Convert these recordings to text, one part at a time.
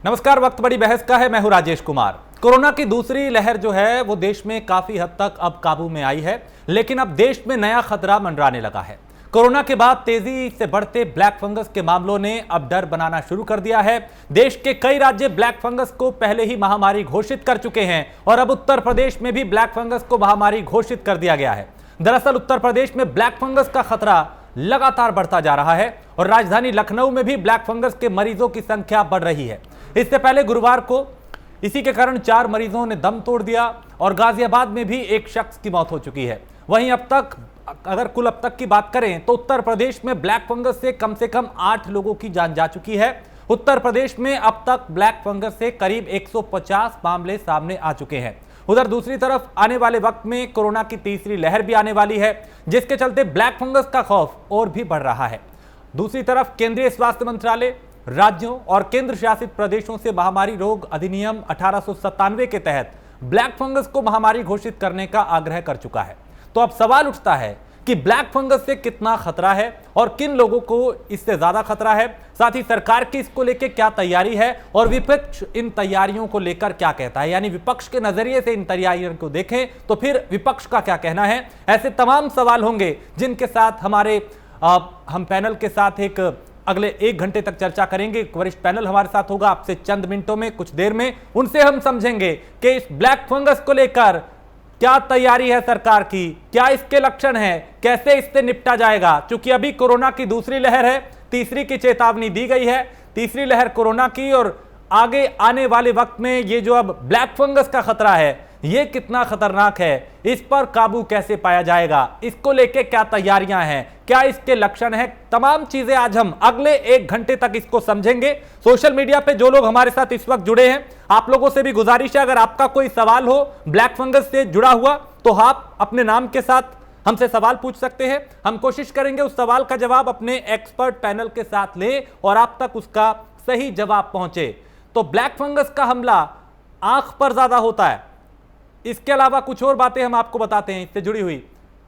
नमस्कार। वक्त बड़ी बहस का है। मैं हूं राजेश कुमार। कोरोना की दूसरी लहर जो है वो देश में काफी हद तक अब काबू में आई है, लेकिन अब देश में नया खतरा मंडराने लगा है। कोरोना के बाद तेजी से बढ़ते ब्लैक फंगस के मामलों ने अब डर बनाना शुरू कर दिया है। देश के कई राज्य ब्लैक फंगस को पहले ही महामारी घोषित कर चुके हैं और अब उत्तर प्रदेश में भी ब्लैक फंगस को महामारी घोषित कर दिया गया है। दरअसल उत्तर प्रदेश में ब्लैक फंगस का खतरा लगातार बढ़ता जा रहा है और राजधानी लखनऊ में भी ब्लैक फंगस के मरीजों की संख्या बढ़ रही है। इससे पहले गुरुवार को इसी के कारण 4 मरीजों ने दम तोड़ दिया और गाजियाबाद में भी एक शख्स की मौत हो चुकी है। वहीं अब तक की बात करें तो उत्तर प्रदेश में ब्लैक फंगस से कम 8 लोगों की जान जा चुकी है। उत्तर प्रदेश में अब तक ब्लैक फंगस से करीब 150 मामले सामने आ चुके हैं। उधर दूसरी तरफ आने वाले वक्त में कोरोना की तीसरी लहर भी आने वाली है, जिसके चलते ब्लैक फंगस का खौफ और भी बढ़ रहा है। दूसरी तरफ केंद्रीय स्वास्थ्य मंत्रालय राज्यों और केंद्र शासित प्रदेशों से महामारी रोग अधिनियम 1897 के तहत ब्लैक फंगस को महामारी घोषित करने का आग्रह कर चुका है। तो अब सवाल उठता है कि ब्लैक फंगस से कितना खतरा है और किन लोगों को इससे ज्यादा खतरा है, साथ ही सरकार की इसको लेकर क्या तैयारी है और विपक्ष इन तैयारियों को लेकर क्या कहता है। यानी विपक्ष के नजरिए से इन तैयारियों को देखें तो फिर विपक्ष का क्या कहना है। ऐसे तमाम सवाल होंगे जिनके साथ हम पैनल के साथ अगले 1 घंटे तक चर्चा करेंगे। एक वरिष्ठ पैनल हमारे साथ होगा आपसे चंद मिनटों में, कुछ देर में। उनसे हम समझेंगे कि इस ब्लैक फंगस को लेकर क्या तैयारी है सरकार की, क्या इसके लक्षण हैं, कैसे इससे निपटा जाएगा। क्योंकि अभी कोरोना की दूसरी लहर है, तीसरी की चेतावनी दी गई है। तीसरी लहर कोरोना की और आगे आने वाले वक्त में ये जो अब ब्लैक फंगस का खतरा है ये कितना खतरनाक है, इस पर काबू कैसे पाया जाएगा, इसको लेके क्या तैयारियां हैं, क्या इसके लक्षण हैं, तमाम चीजें आज हम अगले 1 घंटे तक इसको समझेंगे। सोशल मीडिया पे जो लोग हमारे साथ इस वक्त जुड़े हैं, आप लोगों से भी गुजारिश है, अगर आपका कोई सवाल हो ब्लैक फंगस से जुड़ा हुआ तो आप अपने नाम के साथ हमसे सवाल पूछ सकते हैं। हम कोशिश करेंगे उस सवाल का जवाब अपने एक्सपर्ट पैनल के साथ लें और आप तक उसका सही जवाब पहुंचे। तो ब्लैक फंगस का हमला आंख पर ज्यादा होता है, इसके अलावा कुछ और बातें हम आपको बताते हैं इससे जुड़ी हुई।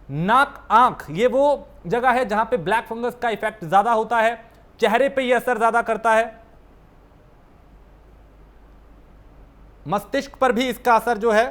नाक, आंख, ये वो जगह है जहां पे ब्लैक फंगस का इफेक्ट ज्यादा होता है। चेहरे पे ये असर ज्यादा करता है, मस्तिष्क पर भी इसका असर जो है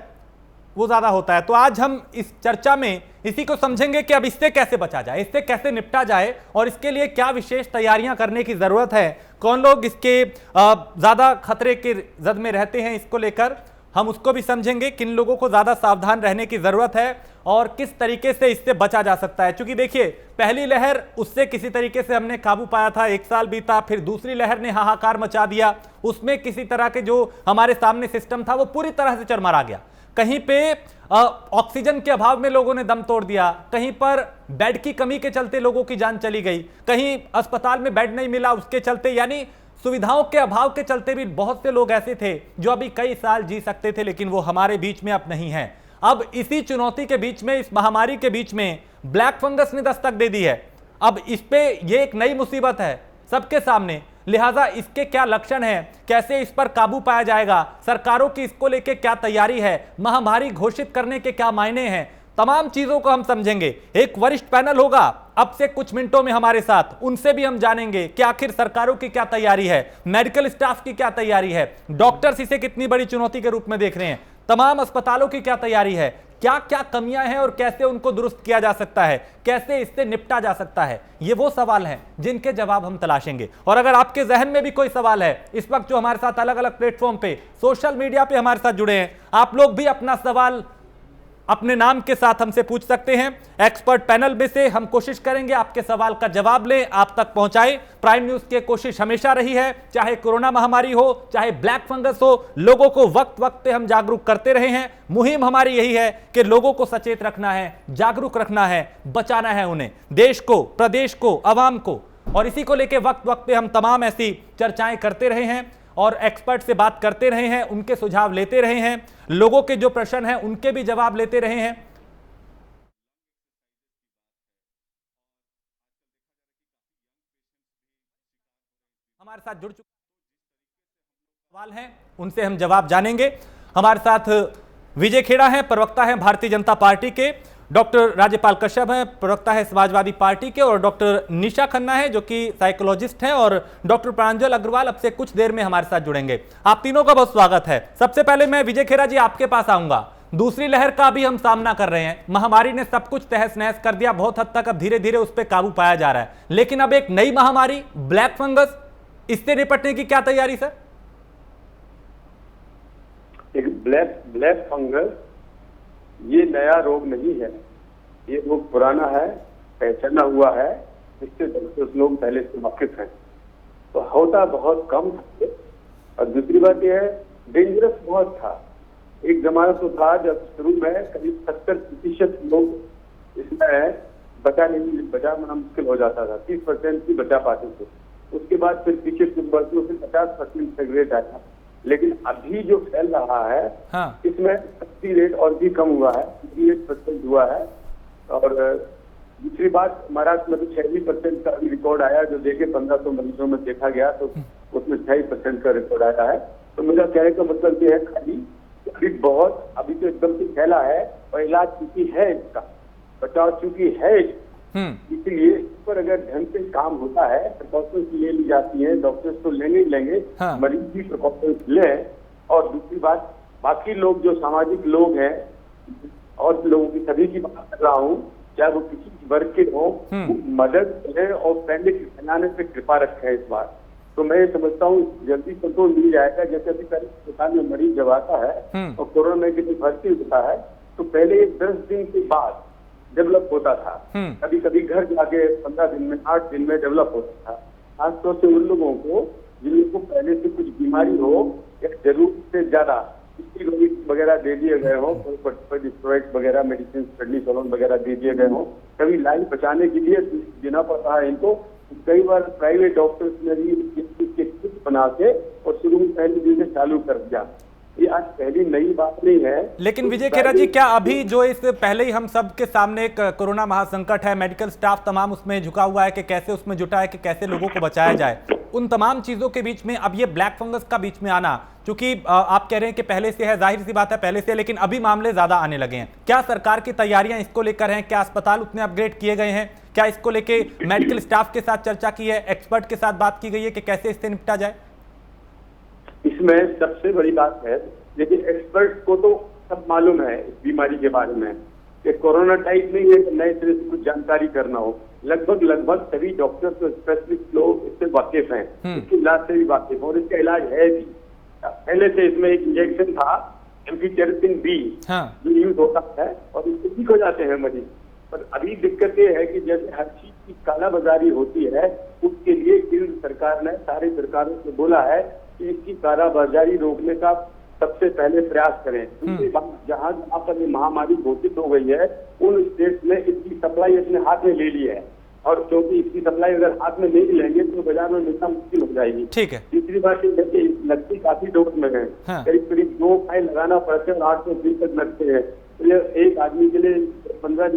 वो ज्यादा होता है। तो आज हम इस चर्चा में इसी को समझेंगे कि अब इससे कैसे बचा जाए, इससे कैसे निपटा जाए और इसके लिए क्या विशेष तैयारियां करने की जरूरत है, कौन लोग इसके ज्यादा खतरे के जद में रहते हैं, इसको लेकर हम उसको भी समझेंगे। किन लोगों को ज्यादा सावधान रहने की जरूरत है और किस तरीके से इससे बचा जा सकता है। क्योंकि देखिए, पहली लहर उससे किसी तरीके से हमने काबू पाया था, 1 साल बीता, फिर दूसरी लहर ने हाहाकार मचा दिया। उसमें किसी तरह के जो हमारे सामने सिस्टम था वो पूरी तरह से चरमरा गया। कहीं पे ऑक्सीजन के अभाव में लोगों ने दम तोड़ दिया, कहीं पर बेड की कमी के चलते लोगों की जान चली गई, कहीं अस्पताल में बेड नहीं मिला उसके चलते, यानी सुविधाओं के अभाव के चलते भी बहुत से लोग ऐसे थे जो अभी कई साल जी सकते थे, लेकिन वो हमारे बीच में अब नहीं है। अब इसी चुनौती के बीच में, इस महामारी के बीच में ब्लैक फंगस ने दस्तक दे दी है। अब इस पे ये एक नई मुसीबत है सबके सामने, लिहाजा इसके क्या लक्षण हैं, कैसे इस पर काबू पाया जाएगा, सरकारों की इसको लेके क्या तैयारी है, महामारी घोषित करने के क्या मायने हैं, तमाम चीजों को हम समझेंगे। एक वरिष्ठ पैनल होगा अब से कुछ मिनटों में हमारे साथ, उनसे भी हम जानेंगे कि आखिर सरकारों की क्या तैयारी है, मेडिकल स्टाफ की क्या तैयारी है, डॉक्टर्स इसे कितनी बड़ी चुनौती के रूप में देख रहे हैं, तमाम अस्पतालों की क्या तैयारी है, क्या क्या कमियां हैं और कैसे उनको दुरुस्त किया जा सकता है, कैसे इससे निपटा जा सकता है। ये वो सवाल हैं जिनके जवाब हम तलाशेंगे। और अगर आपके जहन में भी कोई सवाल है, इस वक्त जो हमारे साथ अलग अलग प्लेटफॉर्म पे, सोशल मीडिया पे हमारे साथ जुड़े हैं, आप लोग भी अपना सवाल अपने नाम के साथ हमसे पूछ सकते हैं। एक्सपर्ट पैनल में से हम कोशिश करेंगे आपके सवाल का जवाब लें, आप तक पहुंचाएं। प्राइम न्यूज की कोशिश हमेशा रही है, चाहे कोरोना महामारी हो, चाहे ब्लैक फंगस हो, लोगों को वक्त वक्त पे हम जागरूक करते रहे हैं। मुहिम हमारी यही है कि लोगों को सचेत रखना है, जागरूक रखना है, बचाना है उन्हें, देश को, प्रदेश को, अवाम को। और इसी को लेकर वक्त वक्त पे हम तमाम ऐसी चर्चाएं करते रहे हैं और एक्सपर्ट से बात करते रहे हैं, उनके सुझाव लेते रहे हैं, लोगों के जो प्रश्न हैं उनके भी जवाब लेते रहे हैं। हमारे साथ जुड़ चुके सवाल हैं, उनसे हम जवाब जानेंगे। हमारे साथ विजय खेड़ा हैं, प्रवक्ता हैं भारतीय जनता पार्टी के। डॉक्टर राज्यपाल कश्यप हैं, प्रवक्ता है समाजवादी पार्टी के, और डॉक्टर निशा खन्ना है जो कि साइकोलॉजिस्ट हैं, और डॉक्टर प्रांजल अग्रवाल अब से कुछ देर में हमारे साथ जुड़ेंगे। आप तीनों का बहुत स्वागत है। सबसे पहले मैं विजय खेरा जी आपके पास आऊंगा। दूसरी लहर का भी हम सामना कर रहे हैं, महामारी ने सब कुछ तहस नहस कर दिया, बहुत हद तक अब धीरे धीरे उस पर काबू पाया जा रहा है, लेकिन अब एक नई महामारी ब्लैक फंगस, इससे निपटने की क्या तैयारी सर? एक ब्लैक फंगस ये नया रोग नहीं है, ये रोग पुराना है, पहचाना हुआ है, इससे डॉक्टर्स लोग पहले से वाकिफ हैं। तो होता बहुत कम था, और दूसरी बात यह है डेंजरस बहुत था। एक जमाना तो था जब शुरू में करीब 70% लोग इसमें बचाना मुश्किल हो जाता था, 30% ही बचा पाते थे। उसके बाद फिर पीछे कुछ वर्षों से 50% तक रेट आया, लेकिन अभी जो फैल रहा है इसमें 80 रेट और भी कम हुआ है, 38% हुआ है। और दूसरी बात, महाराष्ट्र में तो 46% का रिकॉर्ड आया, जो देखे 1500 मरीजों में देखा गया तो उसमें 6% का रिकॉर्ड आया है। तो मेरा कहने का मतलब ये है खाली अभी तो एकदम से फैला है, और इलाज चूंकि है, इसका बचाव चूंकि है, इसलिए इस पर अगर ढंग से काम होता है, प्रिकॉशंस ले ली जाती है, डॉक्टर्स तो लेंगे ही लेंगे, मरीज भी प्रिकॉशंस लें। और दूसरी बात, बाकी लोग जो सामाजिक लोग हैं और लोगों की सभी की बात कर रहा हूँ, चाहे वो किसी वर्ग के हो, मदद करें और पैंडेमिक फैलाने पे कृपा रखें इस बार। तो मैं समझता हूँ जल्दी कंट्रोल मिल जाएगा। जैसे अभी पहले अस्पताल में मरीज जब आता है और कोरोना के लिए भर्ती होता है, तो पहले 10 दिन के बाद डेवलप होता था, कभी कभी घर जाके 15 दिन में, 8 दिन में डेवलप होता था। खासतौर से उन लोगों को जिनको पहले से कुछ बीमारी हो या जरूरत से ज्यादा स्टीरॉइड वगैरह दे दिए गए हो, स्टेरॉइड वगैरह, मेडिसिन, प्रेडनिसोलोन वगैरह दे दिए गए हो, कभी लाइफ बचाने के लिए देना पड़ता है इनको। कई बार प्राइवेट डॉक्टर्स ने भी किट बना के और शुरू में पहले दिन से चालू कर दिया। ये आज पहली नई बात नहीं है। लेकिन विजय खेरा जी, क्या अभी जो इस पहले ही हम सब के सामने एक कोरोना महासंकट है, मेडिकल स्टाफ तमाम उसमें झुका हुआ है कि कैसे उसमें जुटा है कि कैसे लोगों को बचाया जाए, उन तमाम चीजों के बीच में अब ये ब्लैक फंगस का बीच में आना, क्योंकि आप कह रहे हैं कि पहले से है, जाहिर सी बात है पहले से, लेकिन अभी मामले ज्यादा आने लगे हैं, क्या सरकार की तैयारियां इसको लेकर हैं? क्या अस्पताल उतने अपग्रेड किए गए हैं? क्या इसको लेके मेडिकल स्टाफ के साथ चर्चा की है, एक्सपर्ट के साथ बात की गई है कि कैसे इससे निपटा जाए? इसमें सबसे बड़ी बात है, लेकिन एक्सपर्ट को तो सब मालूम है इस बीमारी के बारे में कि कोरोना टाइप नहीं है कि नए सिरे से कुछ जानकारी करना हो। लगभग सभी डॉक्टर्स और स्पेशलिस्ट लोग इससे वाकिफ हैं, इसके इलाज से भी वाकिफ, और इसका इलाज है भी। पहले से इसमें एक इंजेक्शन था एम्फीटेरिसिन बी, जो यूज होता है और इससे ठीक हो जाते हैं मरीज। पर अभी दिक्कत ये है कि जैसे हर चीज की कालाबाजारी होती है, उसके लिए केंद्र सरकार ने सारी सरकारों से बोला है कि इसकी कालाबाजारी रोकने का सबसे पहले प्रयास करें। दूसरी बात, जहाँ पर ये महामारी घोषित हो गई है, उन स्टेट ने इसकी सप्लाई अपने हाथ में ले ली है, और क्योंकि इसकी सप्लाई अगर हाथ में नहीं लेंगे तो बाजार में मिलना मुश्किल हो जाएगी। ठीक है। तीसरी बात ये है कि लगती काफी डोज में है, करीब 2 फाइल लगाना पड़ते हैं और 800 दिन तक लगते हैं। तो ये एक आदमी के लिए 15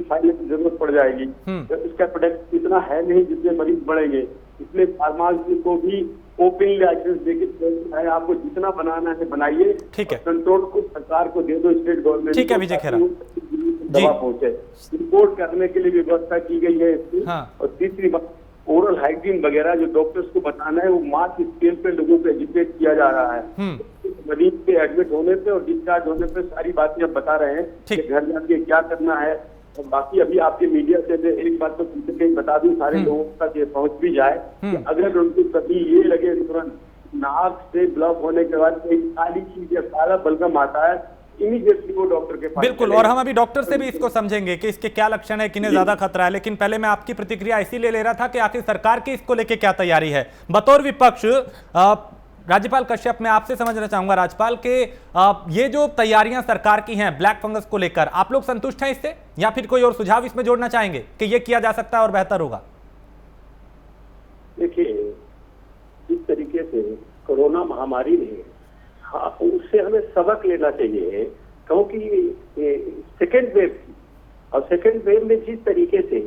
फाइल की जरूरत पड़ जाएगी। तो इसका प्रोडक्ट इतना है नहीं जितने मरीज बढ़ेंगे, इसलिए फार्मासी को भी ओपन लाइसेंस देके है, आपको जितना बनाना है बनाइए, कंट्रोल को सरकार को दे दो, स्टेट गवर्नमेंट। ठीक है विजय खेरा, दवा पहुंचे, रिपोर्ट करने के लिए व्यवस्था की गई है इसकी। और तीसरी बात, ओरल हाइजीन वगैरह जो डॉक्टर्स को बताना है, वो मास स्केल पे लोगों को एजुकेट किया जा रहा है। मरीज के एडमिट होने पे और डिस्चार्ज होने पे सारी बातें अब बता रहे हैं कि घर जाके क्या करना है। और बाकी अभी आपके मीडिया से एक बात तो कहीं बता दूं, सारे लोगों तक ये पहुंच भी जाए कि अगर उनको कभी ये लगे तुरंत नाक से ब्लॉक होने के बाद कोई काली चीज या काला बलगम आता है, इमीडिएटली वो डॉक्टर के पास। बिल्कुल, और हम अभी डॉक्टर से भी इसको समझेंगे कि इसके क्या लक्षण है, किन्हें ज्यादा खतरा है। लेकिन पहले मैं आपकी प्रतिक्रिया इसीलिए ले रहा था कि आखिर सरकार की इसको लेके क्या तैयारी है। बतौर विपक्ष राज्यपाल कश्यप, मैं आपसे समझना चाहूंगा राज्यपाल के ये जो तैयारियां सरकार की हैं ब्लैक फंगस को लेकर, आप लोग संतुष्ट हैं इससे, या फिर कोई और सुझाव इसमें जोड़ना चाहेंगे कि ये किया जा सकता है और बेहतर होगा? देखिए, जिस तरीके से कोरोना महामारी ने, हाँ, उससे हमें सबक लेना चाहिए, क्योंकि सेकेंड वेव थी, और सेकेंड वेव में जिस तरीके से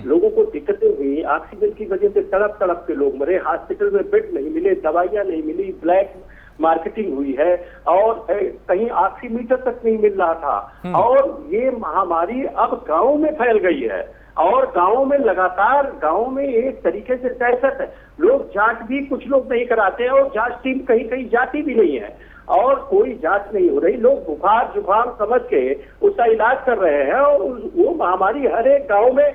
लोगों को दिक्कतें हुई, ऑक्सीजन की वजह से तड़प तड़प के लोग मरे, हॉस्पिटल में बेड नहीं मिले, दवाइयां नहीं मिली, ब्लैक मार्केटिंग हुई है और कहीं ऑक्सीमीटर तक नहीं मिल रहा था। और ये महामारी अब गांव में फैल गई है और गांवों में लगातार गांवों में एक तरीके से दहशत है। लोग जांच भी कुछ लोग नहीं कराते हैं और जांच टीम कहीं कहीं जाती भी नहीं है और कोई जांच नहीं हो रही। लोग बुखार जुकाम समझ के उसका इलाज कर रहे हैं और वो महामारी हर एक गांव में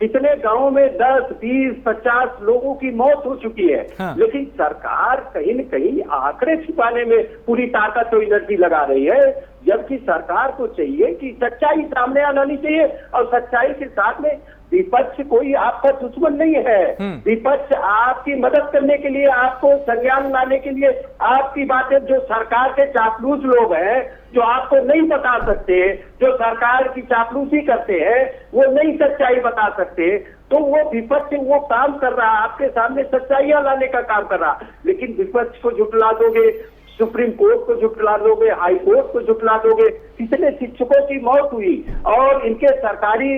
कितने गांवों में 10, 20, 50 लोगों की मौत हो चुकी है। हाँ। लेकिन सरकार कहीं न कहीं आंकड़े छिपाने में पूरी ताकत और एनर्जी लगा रही है, जबकि सरकार को चाहिए कि सच्चाई सामने आनी चाहिए और सच्चाई के साथ में विपक्ष कोई आपका दुश्मन नहीं है। विपक्ष आपकी मदद करने के लिए, आपको संज्ञान लाने के लिए आपकी बातें, जो सरकार के चापलूस लोग हैं जो आपको नहीं बता सकते, जो सरकार की चापलूसी करते हैं, वो नहीं सच्चाई बता सकते, तो वो विपक्ष वो काम कर रहा है, आपके सामने सच्चाइयां लाने का काम कर रहा। लेकिन विपक्ष को झुठला दोगे, सुप्रीम कोर्ट को झुठला दोगे, हाई कोर्ट को झुठला दोगे। कितने शिक्षकों की मौत हुई और इनके सरकारी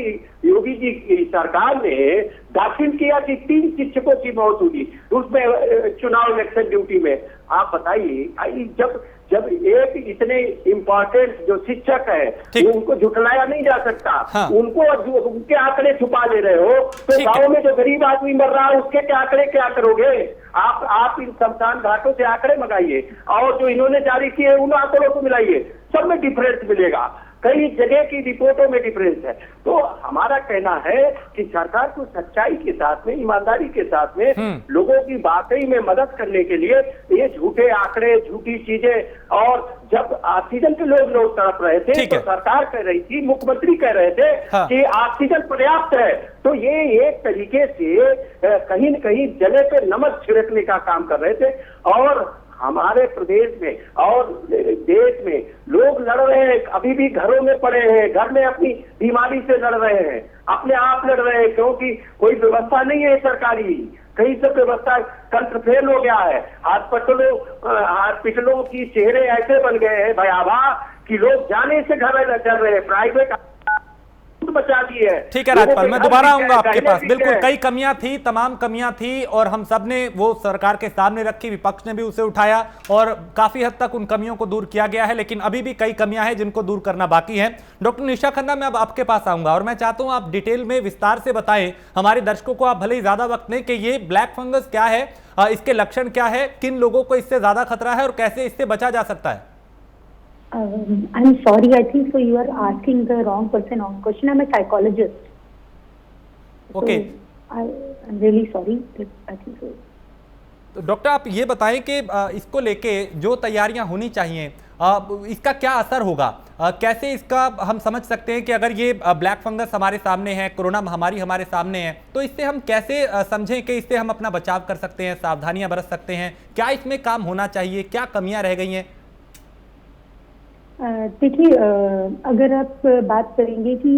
योगी जी की सरकार ने दाखिल किया कि 3 शिक्षकों की मौत हुई उसमें चुनाव इलेक्शन ड्यूटी में। आप बताइए, जब एक इतने इम्पोर्टेंट जो शिक्षक है उनको झुठलाया नहीं जा सकता। हाँ। उनके आंकड़े छुपा ले रहे हो, तो गांव में जो गरीब आदमी मर रहा है उसके क्या आंकड़े क्या करोगे? आप इन शमशान घाटों से आंकड़े मंगाइए और जो इन्होंने जारी किए उन आंकड़ों को मिलाइए, सब में डिफरेंस मिलेगा। कई जगह की रिपोर्टों में डिफरेंस है। तो हमारा कहना है कि सरकार को सच्चाई के साथ में, ईमानदारी के साथ में लोगों की वाकई में मदद करने के लिए ये झूठे आंकड़े, झूठी चीजें, और जब ऑक्सीजन के लोग तड़प रहे थे तो सरकार कह रही थी, मुख्यमंत्री कह रहे थे कि ऑक्सीजन पर्याप्त है, तो ये एक तरीके से कहीं न कहीं जले पे नमक छिड़कने का काम कर रहे थे। और हमारे प्रदेश में और देश में लोग लड़ रहे हैं, अभी भी घरों में पड़े हैं, घर में अपनी बीमारी से लड़ रहे हैं, अपने आप लड़ रहे हैं, क्योंकि कोई व्यवस्था नहीं है सरकारी। कहीं से व्यवस्था तंत्र फेल हो गया है। हॉस्पिटलों की चेहरे ऐसे बन गए हैं भयावह कि लोग जाने से घर चल रहे हैं, प्राइवेट बचा दी है। ठीक है राजपाल, मैं दोबारा आऊंगा आपके पास। बिल्कुल कई कमियां थी, तमाम कमियां थी और हम सब ने वो सरकार के सामने रखी, विपक्ष ने भी उसे उठाया और काफी हद तक उन कमियों को दूर किया गया है, लेकिन अभी भी कई कमियां हैं जिनको दूर करना बाकी है। डॉक्टर निशा खन्ना, मैं अब आपके पास आऊंगा और मैं चाहता हूं आप डिटेल में विस्तार से बताएं हमारे दर्शकों को, आप भले ही ज्यादा वक्त लें, कि ये ब्लैक फंगस क्या है, इसके लक्षण क्या है, किन लोगों को इससे ज्यादा खतरा है और कैसे इससे बचा जा सकता है? I'm sorry, I think so you are asking the wrong person on question. I'm a psychologist. Okay. So, I'm really sorry. I think so. तो डॉक्टर आप ये बताएं कि इसको लेके जो तैयारियां होनी चाहिए, इसका क्या असर होगा, कैसे इसका हम समझ सकते हैं कि अगर ये ब्लैक फंगस हमारे सामने है, कोरोना महामारी हमारे सामने है, तो इससे हम कैसे समझें कि इससे हम अपना बचाव कर सकते हैं, सावधानियां बरत सकते हैं, क्या इसमें काम होना चाहिए, क्या कमियां रह गई हैं? देखिए, अगर आप बात करेंगे कि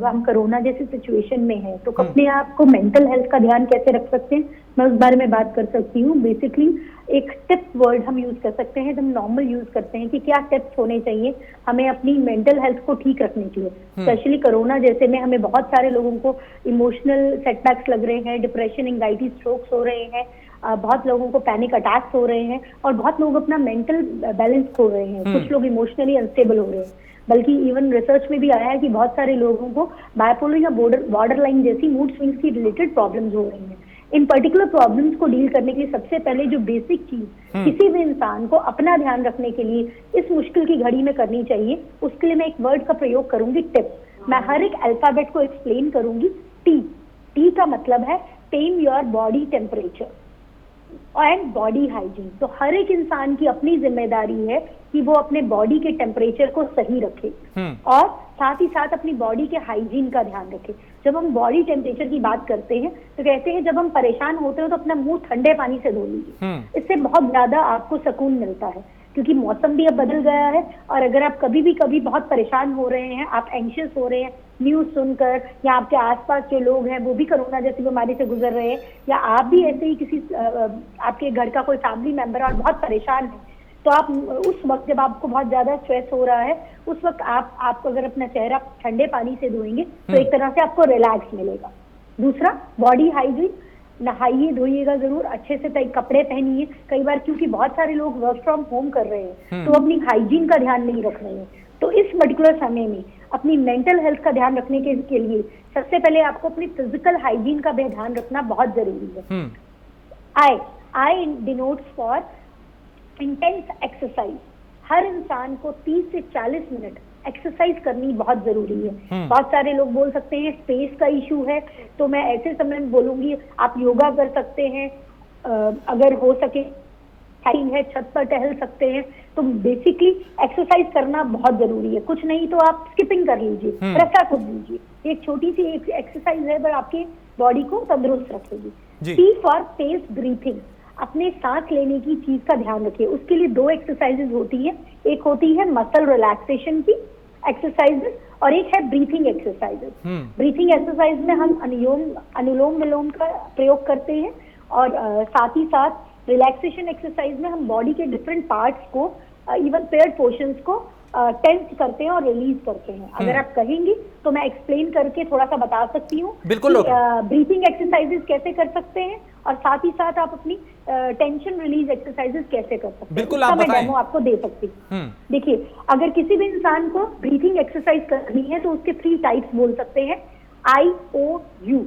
हम कोरोना जैसे सिचुएशन में हैं, तो अपने आप को मेंटल हेल्थ का ध्यान कैसे रख सकते हैं, मैं उस बारे में बात कर सकती हूँ। बेसिकली एक टिप्स वर्ड हम यूज कर सकते हैं, हम नॉर्मल यूज करते हैं कि क्या टिप्स होने चाहिए हमें अपनी मेंटल हेल्थ को ठीक रखने के लिए। स्पेशली कोरोना जैसे में हमें बहुत सारे लोगों को इमोशनल सेटबैक्स लग रहे हैं, डिप्रेशन, एंजाइटी, स्ट्रोक्स हो रहे हैं, बहुत लोगों को पैनिक अटैक्स हो रहे हैं और बहुत लोग अपना मेंटल बैलेंस खो रहे हैं। कुछ लोग इमोशनली अनस्टेबल हो रहे हैं, बल्कि इवन रिसर्च में भी आया है कि बहुत सारे लोगों को बाइपोलर या बॉर्डर लाइन जैसी मूड स्विंग्स की रिलेटेड प्रॉब्लम्स हो रही हैं। इन पर्टिकुलर प्रॉब्लम्स को डील करने के लिए सबसे पहले जो बेसिक चीज किसी भी इंसान को अपना ध्यान रखने के लिए इस मुश्किल की घड़ी में करनी चाहिए, उसके लिए मैं एक वर्ड का प्रयोग करूंगी, टिप। मैं हर एक अल्फाबेट को एक्सप्लेन करूंगी। टी का मतलब है tame your body temperature and body hygiene. तो हर एक इंसान की अपनी जिम्मेदारी है कि वो अपने बॉडी के टेम्परेचर को सही रखे और साथ ही साथ अपनी बॉडी के हाइजीन का ध्यान रखे। जब हम बॉडी टेम्परेचर की बात करते हैं तो कहते हैं जब हम परेशान होते हो तो अपना मुंह ठंडे पानी से धो लीजिए, इससे बहुत ज्यादा आपको सुकून मिलता है, क्योंकि मौसम भी अब बदल गया है। और अगर आप कभी बहुत परेशान हो रहे हैं, आप एंशियस हो रहे हैं न्यूज सुनकर, या आपके आसपास जो लोग हैं वो भी कोरोना जैसी बीमारी से गुजर रहे हैं, या आप भी ऐसे ही किसी आपके घर का कोई फैमिली मेंबर और बहुत परेशान है, तो आप उस वक्त जब आपको बहुत ज्यादा स्ट्रेस हो रहा है, उस वक्त आप अगर अपना चेहरा ठंडे पानी से धोएंगे तो एक तरह से आपको रिलैक्स मिलेगा। दूसरा, बॉडी हाइजीन। नहाइए धोइएगा जरूर, अच्छे से कपड़े पहनिए। कई बार क्योंकि बहुत सारे लोग वर्क फ्रॉम होम कर रहे हैं तो अपनी हाइजीन का ध्यान नहीं रख रहे हैं, तो इस पर्टिकुलर समय में अपनी मेंटल हेल्थ का ध्यान रखने के लिए सबसे पहले आपको अपनी फिजिकल हाइजीन का भी ध्यान रखना बहुत जरूरी है। आई डिनोट्स फॉर इंटेंस एक्सरसाइज। हर इंसान को 30 से 40 मिनट एक्सरसाइज करनी बहुत जरूरी है। बहुत सारे लोग बोल सकते हैं स्पेस का इशू है, तो मैं ऐसे समय में बोलूंगी आप योगा कर सकते हैं, अगर हो सके है छत पर टहल सकते हैं। तो बेसिकली एक्सरसाइज करना बहुत जरूरी है। कुछ नहीं तो आप स्किपिंग कर लीजिए, रस्सा कूद लीजिए। एक छोटी सी एक एक्सरसाइज है पर आपके बॉडी को तंदुरुस्त रखेगी। T for pace breathing. अपने सांस लेने की चीज का ध्यान रखिए। उसके लिए 2 एक्सरसाइजेज होती है, एक होती है मसल रिलैक्सेशन की एक्सरसाइजेज और एक है ब्रीथिंग एक्सरसाइजेज। ब्रीथिंग एक्सरसाइज में हम अनुलोम विलोम का प्रयोग करते हैं और साथ ही साथ रिलैक्सेशन एक्सरसाइज में हम बॉडी के डिफरेंट पार्ट्स को इवन पेयर्ड पोर्शंस को टेंस करते हैं और रिलीज करते हैं। अगर आप कहेंगे तो मैं एक्सप्लेन करके थोड़ा सा बता सकती हूँ ब्रीथिंग एक्सरसाइजेस कैसे कर सकते हैं और साथ ही साथ आप अपनी टेंशन रिलीज एक्सरसाइजेस कैसे कर सकते हैं। बिल्कुल आप मैं डेमो आपको दे सकती हूँ। देखिए, अगर किसी भी इंसान को ब्रीथिंग एक्सरसाइज करनी है तो उसके 3 टाइप्स बोल सकते हैं। IOU।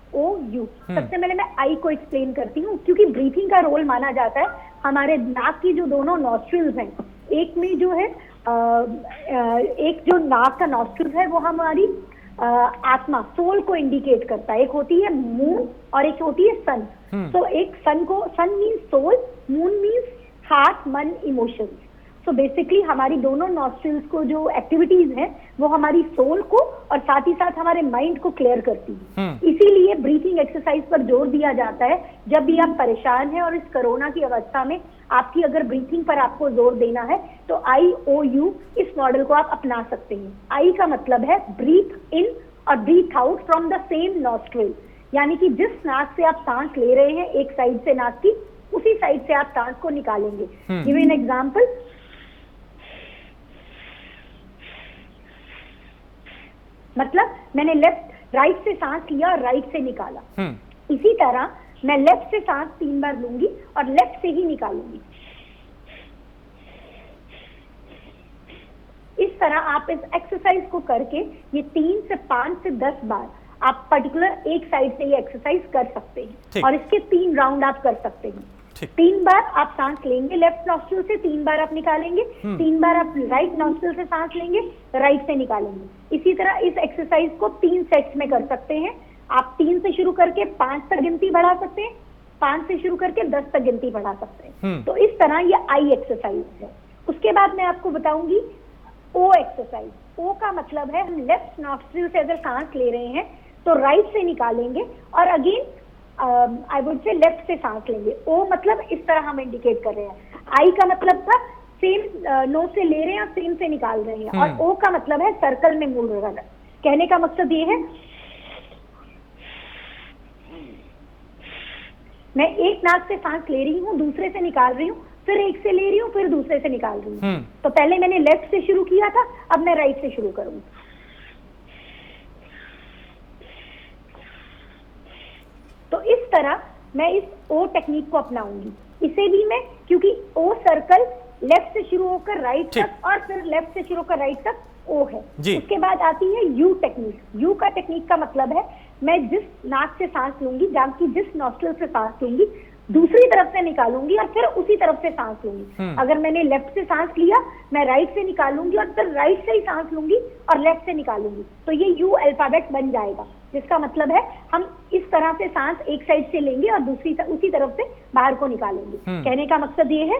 सबसे पहले मैं आई को एक्सप्लेन करती हूँ, क्योंकि ब्रीथिंग का रोल माना जाता है। हमारे नाक की जो दोनों नॉस्ट्रिल्स हैं, एक में जो है एक जो नाक का नॉस्ट्रिल है वो हमारी आत्मा सोल को इंडिकेट करता है। एक होती है मून और एक होती है सन। तो एक sun means soul, moon means heart, मन, इमोशंस। सो बेसिकली हमारी दोनों नॉस्ट्रिल्स को जो एक्टिविटीज हैं वो हमारी सोल को और साथ ही साथ हमारे माइंड को क्लियर करती है। इसीलिए ब्रीथिंग एक्सरसाइज पर जोर दिया जाता है। जब भी आप परेशान हैं और इस कोरोना की अवस्था में आपकी अगर ब्रीथिंग पर आपको जोर देना है तो IOU इस मॉडल को आप अपना सकते हैं। आई का मतलब है ब्रीथ इन और breathe out from the same nostril, यानी कि जिस नाक से आप सांस ले रहे हैं एक साइड से नाक की, उसी साइड से आप सांस को निकालेंगे। Give an example. मतलब मैंने राइट से सांस लिया और राइट से निकाला। इसी तरह मैं लेफ्ट से सांस 3 बार लूंगी और लेफ्ट से ही निकालूंगी। इस तरह आप इस एक्सरसाइज को करके ये 3 से 5 से 10 बार आप पर्टिकुलर एक साइड से ये एक्सरसाइज कर सकते हैं और इसके 3 राउंड आप कर सकते हैं। 3 बार आप सांस लेंगे लेफ्ट नॉस्ट्रिल से, 3 बार आप निकालेंगे, 3 बार आप राइट नॉस्ट्रिल से सांस लेंगे, राइट से निकालेंगे। इसी तरह इस एक्सरसाइज को 3 सेट्स में कर सकते हैं। आप 3 से शुरू करके 5 तक गिनती बढ़ा सकते हैं, 5 से शुरू करके 10 तक गिनती बढ़ा सकते हैं। तो इस तरह ये आई एक्सरसाइज है। उसके बाद मैं आपको बताऊंगी ओ एक्सरसाइज। ओ का मतलब है हम लेफ्ट नॉस्ट्रिल से अगर सांस ले रहे हैं तो राइट से निकालेंगे और again I would say left से सांस लेंगे। ओ मतलब इस तरह हम इंडिकेट कर रहे हैं। आई का मतलब था सेम नोज से ले रहे हैं और सेम से निकाल रहे हैं, और ओ का मतलब है सर्कल में मूव रहा है। कहने का मकसद ये है मैं एक नाक से सांस ले रही हूँ, दूसरे से निकाल रही हूँ, फिर एक से ले रही हूँ, फिर दूसरे से निकाल रही हूँ। तो पहले मैंने लेफ्ट से शुरू किया था, अब मैं राइट से शुरू करूंगी। तो इस तरह मैं इस ओ टेक्निक को अपनाऊंगी। इसे भी मैं, क्योंकि ओ सर्कल लेफ्ट से शुरू होकर राइट तक और फिर लेफ्ट से शुरू होकर राइट तक ओ है। उसके बाद आती है यू टेक्निक। यू का टेक्निक का मतलब है मैं जिस नाक से सांस लूंगी, जबकि जिस नॉस्ट्रिल से सांस लूंगी, दूसरी तरफ से निकालूंगी और फिर उसी तरफ से सांस लूंगी। अगर मैंने लेफ्ट से सांस लिया, मैं राइट से निकालूंगी और फिर राइट से ही सांस लूंगी और लेफ्ट से निकालूंगी। तो ये यू अल्फाबेट बन जाएगा, जिसका मतलब है हम इस तरह से सांस एक साइड से लेंगे और दूसरी उसी तरफ से बाहर को निकालेंगे। कहने का मकसद ये है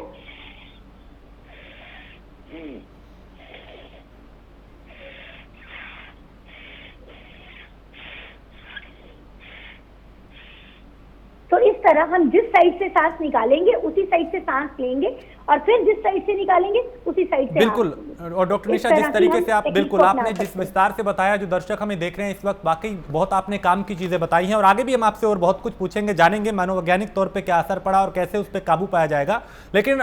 तो इस तरह हम जिस साइड से सांस निकालेंगे उसी साइड से सांस लेंगे और फिर जिस साइड से निकालेंगे उसी साइड से। बिल्कुल। और डॉक्टर निशा, जिस तरीके से आप बिल्कुल आपने जिस विस्तार से बताया, जो दर्शक हमें देख रहे हैं इस वक्त, वाकई बहुत आपने काम की चीजें बताई हैं और आगे भी हम आपसे और बहुत कुछ पूछेंगे, जानेंगे मनोवैज्ञानिक तौर पे क्या असर पड़ा और कैसे उस पर काबू पाया जाएगा। लेकिन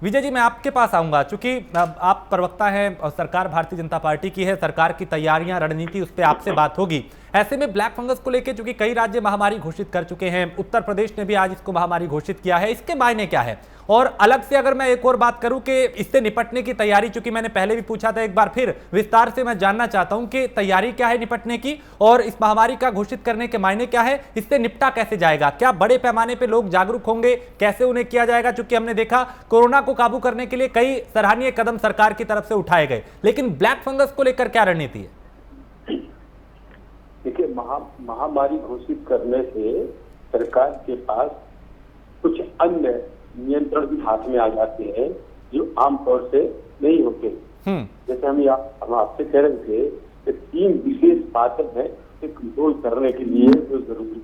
विजय जी, मैं आपके पास आऊंगा, चूंकि आप प्रवक्ता हैं और सरकार भारतीय जनता पार्टी की है, सरकार की तैयारियां, रणनीति, उस पर आपसे बात होगी। ऐसे में ब्लैक फंगस को लेकर चूंकि कई राज्य महामारी घोषित कर चुके हैं, उत्तर प्रदेश ने भी आज इसको महामारी घोषित किया है, इसके मायने क्या है? और अलग से अगर मैं एक और बात करूं कि इससे निपटने की तैयारी, चूंकि मैंने पहले भी पूछा था, एक बार फिर विस्तार से मैं जानना चाहता हूं कि तैयारी क्या है निपटने की, और इस महामारी का घोषित करने के मायने क्या है, इससे निपटा कैसे जाएगा? क्या बड़े पैमाने पर लोग जागरूक होंगे? कैसे उन्हें किया जाएगा? चूंकि हमने देखा कोरोना को काबू करने के लिए कई सराहनीय कदम सरकार की तरफ से उठाए गए, लेकिन ब्लैक फंगस को लेकर क्या रणनीति है? देखिए, महामारी घोषित करने से सरकार के पास कुछ अन्य नियंत्रण भी हाथ में आ जाते हैं जो आमतौर से नहीं होते। जैसे हम आपसे कह रहे थे कि 3 विशेष बातें हैं कि कंट्रोल करने के लिए जो जरूरी,